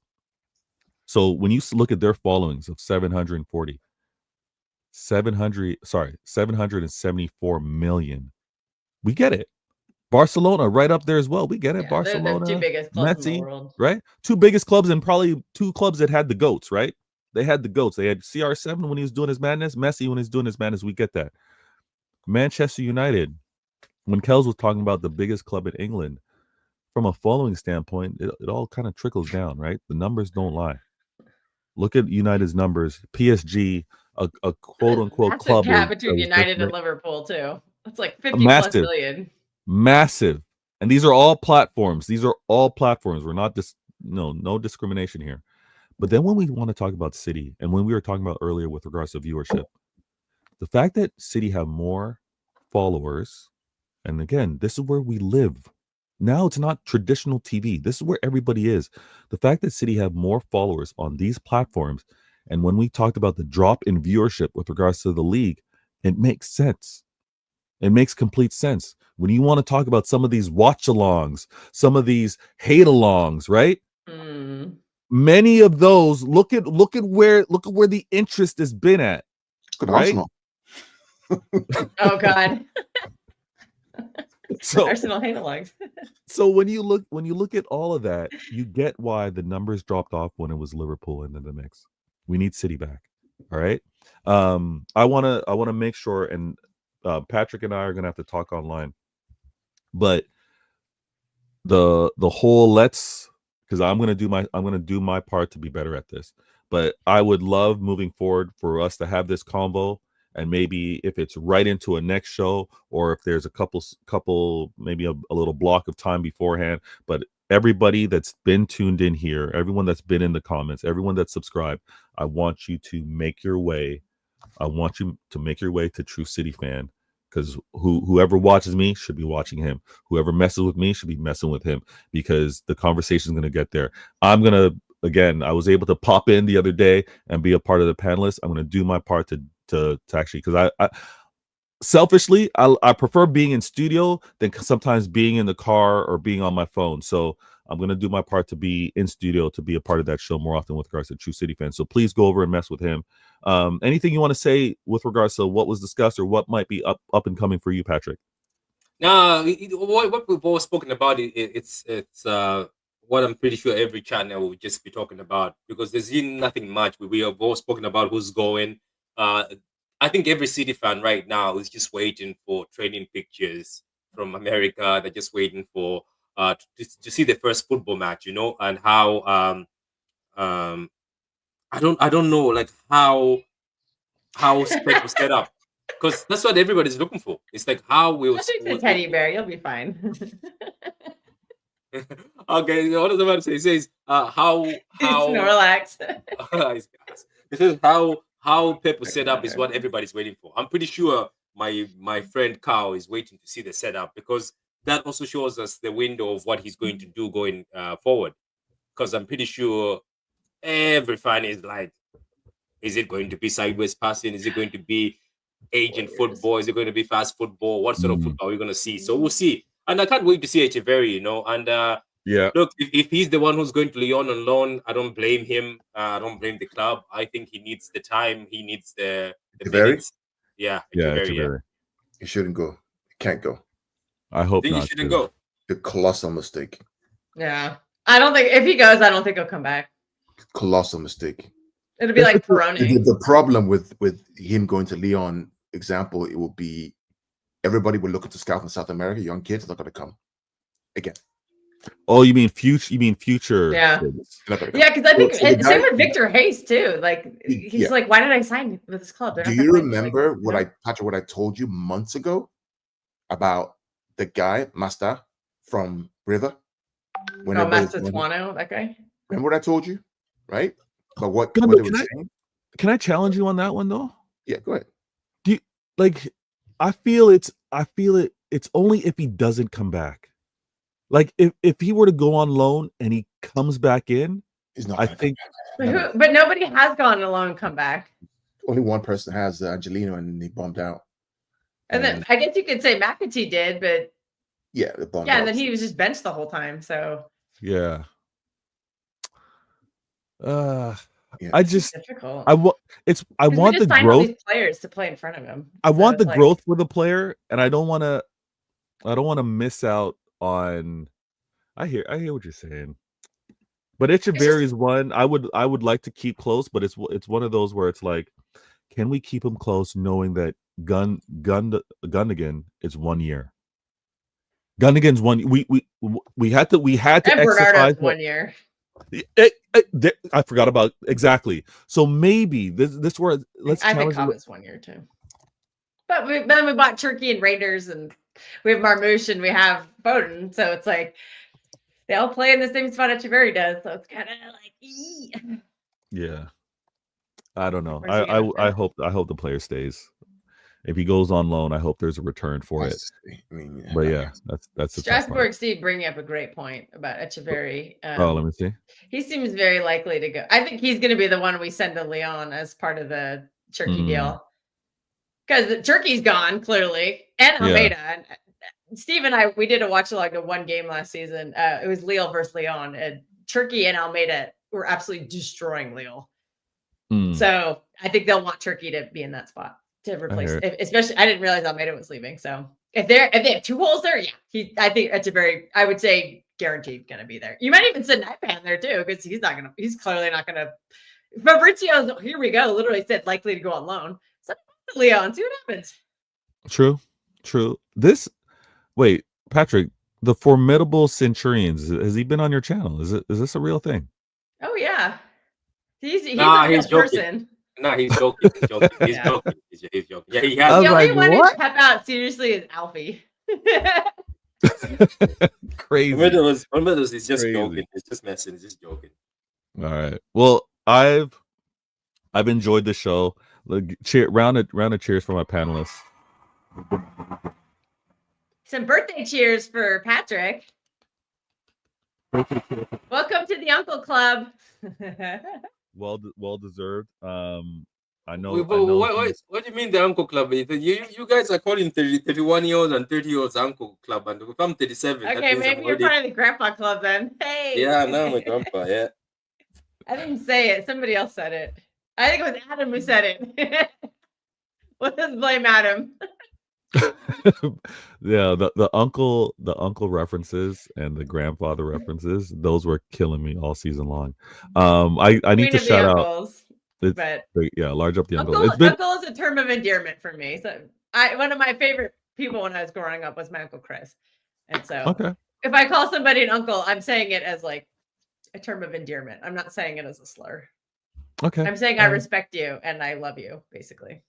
So when you look at their followings of 774 million, we get it. Barcelona right up there as well. We get it. Yeah, Barcelona, the two biggest clubs in the world, right? Two biggest clubs, and probably two clubs that had the GOATs, right? They had the GOATs. They had CR7 when he was doing his madness, Messi when he's doing his madness. We get that. Manchester United, when Kells was talking about the biggest club in England, from a following standpoint, it all kind of trickles down, right? The numbers don't lie. Look at United's numbers. PSG, a quote unquote Massive club gap that between was United and just Liverpool too. That's like a 50 plus massive, billion. massive. And these are all platforms. These are all platforms. We're not no discrimination here. But then when we want to talk about City, and when we were talking about earlier with regards to viewership, the fact that City have more followers, and again, this is where we live. Now it's not traditional TV. This is where everybody is. The fact that City have more followers on these platforms, and when we talked about the drop in viewership with regards to the league, it makes sense. It makes complete sense. When you want to talk about some of these watch-alongs, some of these hate-alongs, right? Mm. Many of those, look at where the interest has been at, Good right? Arsenal. Oh God. So Arsenal hate-alongs. So when you look at all of that, you get why the numbers dropped off when it was Liverpool into the mix. We need City back. All right. I wanna make sure, and Patrick and I are gonna have to talk online. But the whole because I'm gonna do my part to be better at this. But I would love moving forward for us to have this convo, and maybe if it's right into a next show, or if there's a couple maybe a little block of time beforehand. But everybody that's been tuned in here, everyone that's been in the comments, everyone that's subscribed, I want you to make your way. I want you to make your way to True City Fan, because whoever watches me should be watching him. Whoever messes with me should be messing with him, because the conversation is going to get there. Again, I was able to pop in the other day and be a part of the panelists. I'm going to do my part to actually, because I selfishly, I prefer being in studio than sometimes being in the car or being on my phone. So I'm going to do my part to be in studio, to be a part of that show more often with regards to True City Fans. So please go over and mess with him. Anything you want to say with regards to what was discussed or what might be up and coming for you, Patrick? No, what we've all spoken about, it's what I'm pretty sure every channel will just be talking about, because there's really nothing much. We have all spoken about who's going. I think every City fan right now is just waiting for training pictures from America. They're just waiting for to see the first football match, and how I don't know, like how Spec was set up, because that's what everybody's looking for. It's like how will Just fix a teddy bear, you'll be fine. Okay, what was I about to say? It says how Snorlax. this is how Pep was set up is what everybody's waiting for. I'm pretty sure my friend Carl is waiting to see the setup, because that also shows us the window of what he's going to do going forward. Because I'm pretty sure every fan is like, is it going to be sideways passing? Is it going to be agent football? Is it going to be fast football? What sort of football are we going to see? So we'll see. And I can't wait to see Echeverry, And Yeah. look, if he's the one who's going to Lyon on loan, I don't blame him. I don't blame the club. I think he needs the time. He needs the minutes. Yeah, Echeverry. He shouldn't go. He can't go. I hope Think not. he shouldn't go. A colossal mistake. Yeah. I don't think, if he goes, I don't think he'll come back. Colossal mistake. It'll be like Peroni. The problem with him going to Lyon, example, it will be everybody will look at the scout in South America. Young kids not going to come again. Oh, you mean future? Yeah. Kids. Yeah, because I think same with Victor Hayes too. Like he's like, why did I sign with this club? Do you remember what I told you months ago about the guy Masta from River? Masta Tuano, that guy. Remember what I told you, right? But what Gundo, they were saying? Can I challenge you on that one though? Yeah, go ahead. Do you, like? I feel it. It's only if he doesn't come back. Like if he were to go on loan and he comes back in, he's not. I think. But nobody has gone alone and come back. Only one person has, Angelino, and he bombed out. And then I guess you could say McAtee did, but yeah, out. And then he was just benched the whole time. So yeah. Yeah. I just difficult. I want the growth. These players to play in front of him. I want the growth for the player, and I don't want to miss out on. I hear what you're saying, but Echeverry is one I would like to keep close, but it's one of those where it's like, can we keep him close, knowing that Gundogan is 1 year. Gunnigan's one. We had to And exercise Bernardo's that. 1 year. I forgot about exactly. So maybe this where let's I think challenge. Cobb is 1 year too. But then we bought Turkey and Raiders, and we have Marmouche and we have Bowden. So it's like they all play in the same spot Echeverry does. So it's kind of like, Yeah, I don't know. Where's he gonna I fit? hope the player stays. If he goes on loan, I hope there's a return for it. I mean, But yeah, that's the tough part. Strasbourg Steve bringing up a great point about Echeverry. Oh, let me see. He seems very likely to go. I think he's going to be the one we send to Lyon as part of the Turkey deal. Because Turkey's gone, clearly, and Almeida. And Steve and I, we did a watch along to one game last season. It was Lille versus Lyon, and Turkey and Almeida were absolutely destroying Lille. So I think they'll want Turkey to be in that spot to replace. Especially, I didn't realize Almeida was leaving. So if they have 2 holes there, yeah, I think it's I would say guaranteed going to be there. You might even send Naipan there too, because he's clearly not going to. Fabrizio, here we go, literally said likely to go on loan. So Leon, see what happens. True. Wait, Patrick, the Formidable Centurions, has he been on your channel? Is this a real thing? Oh yeah, he's a real person. No, he's joking. He's joking. He's joking. He's joking. Yeah, he has. The only one who kept out seriously is Alfie. Crazy. Formidables is just joking. He's just messing. He's just joking. All right. Well, I've enjoyed the show. Round of cheers for my panelists. Some birthday cheers for Patrick. Welcome to the Uncle Club. Well deserved. I know. What do you mean the Uncle Club? You guys are calling 31-year-olds and 30-year-olds Uncle Club, and if I'm 37. Okay, maybe you're part of the Grandpa Club then. Hey. Yeah, no, I'm a grandpa. Yeah. I didn't say it. Somebody else said it. I think it was Adam who said it. Let's blame Adam. Yeah, the uncle references and the grandfather references, those were killing me all season long. I need to shout out. Large up the uncle. Uncle is a term of endearment for me. So one of my favorite people when I was growing up was my Uncle Chris. And so if I call somebody an uncle, I'm saying it as like a term of endearment. I'm not saying it as a slur. Okay. I'm saying I respect you and I love you, basically.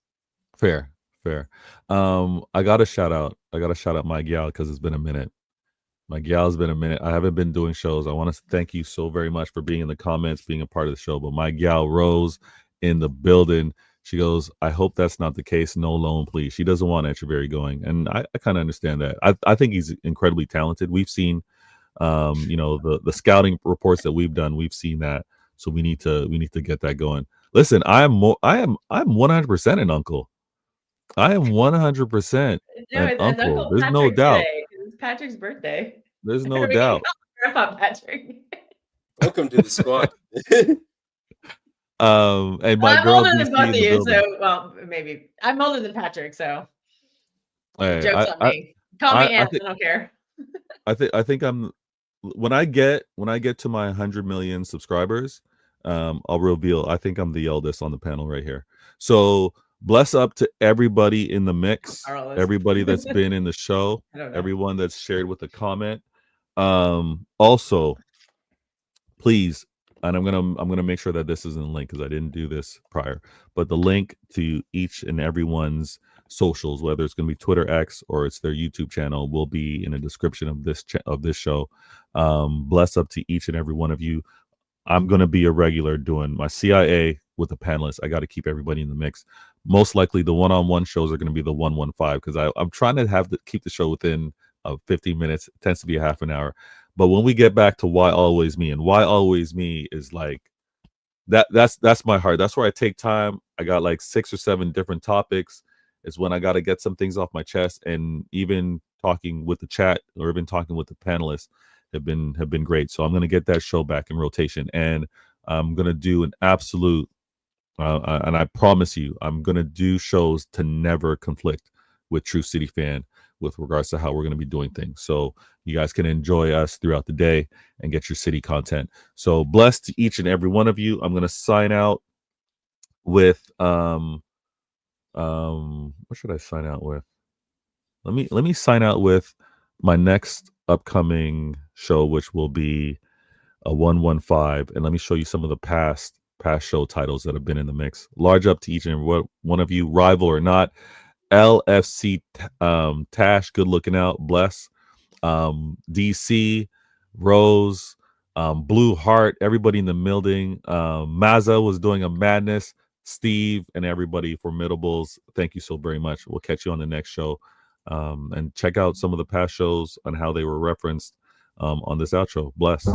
Fair. I gotta shout out my gal because it's been a minute. My gal's been a minute. I haven't been doing shows. I want to thank you so very much for being in the comments, being a part of the show. But my gal Rose in the building, she goes, I hope that's not the case. No loan, please. She doesn't want Echeverry going. And I kind of understand that. I think he's incredibly talented. We've seen the scouting reports that we've done, we've seen that. So we need to get that going. Listen, I'm 100% an uncle. I am 100% an uncle. There's no doubt. It's Patrick's birthday. There's no doubt. Grandpa Patrick. Welcome to the squad. And my I'm girl older than both of you, building. so maybe I'm older than Patrick, so Hey, joke's on me. Call me Aunt, I don't care. I think I'm when I get to my 100 million subscribers, I'll reveal. I think I'm the eldest on the panel right here. So bless up to everybody in the mix, everybody that's been in the show, everyone that's shared with a comment. Also, please, and I'm gonna make sure that this is in the link because I didn't do this prior, but the link to each and everyone's socials, whether it's gonna be Twitter X or it's their YouTube channel, will be in the description of this show. Bless up to each and every one of you. I'm gonna be a regular doing my CIA with the panelists. I got to keep everybody in the mix. Most likely, the one-on-one shows are going to be the 115 because I'm trying to keep the show within 15 minutes. It tends to be a half an hour. But when we get back to why always me, and why always me is like that's my heart. That's where I take time. I got like 6 or 7 different topics. It's when I got to get some things off my chest, and even talking with the chat or even talking with the panelists have been great. So I'm going to get that show back in rotation, and I'm going to do an absolute. And I promise you, I'm going to do shows to never conflict with True City Fan with regards to how we're going to be doing things. So you guys can enjoy us throughout the day and get your city content. So blessed to each and every one of you. I'm going to sign out with, what should I sign out with? Let me sign out with my next upcoming show, which will be a 115, and let me show you some of the past show titles that have been in the mix. Large up to each and every one of you, rival or not. LFC Tash, good looking out, bless. DC, Rose, Blue Heart, everybody in the building. Mazza was doing a madness. Steve and everybody, Formidables, thank you so very much. We'll catch you on the next show. And check out some of the past shows and how they were referenced on this outro. Bless.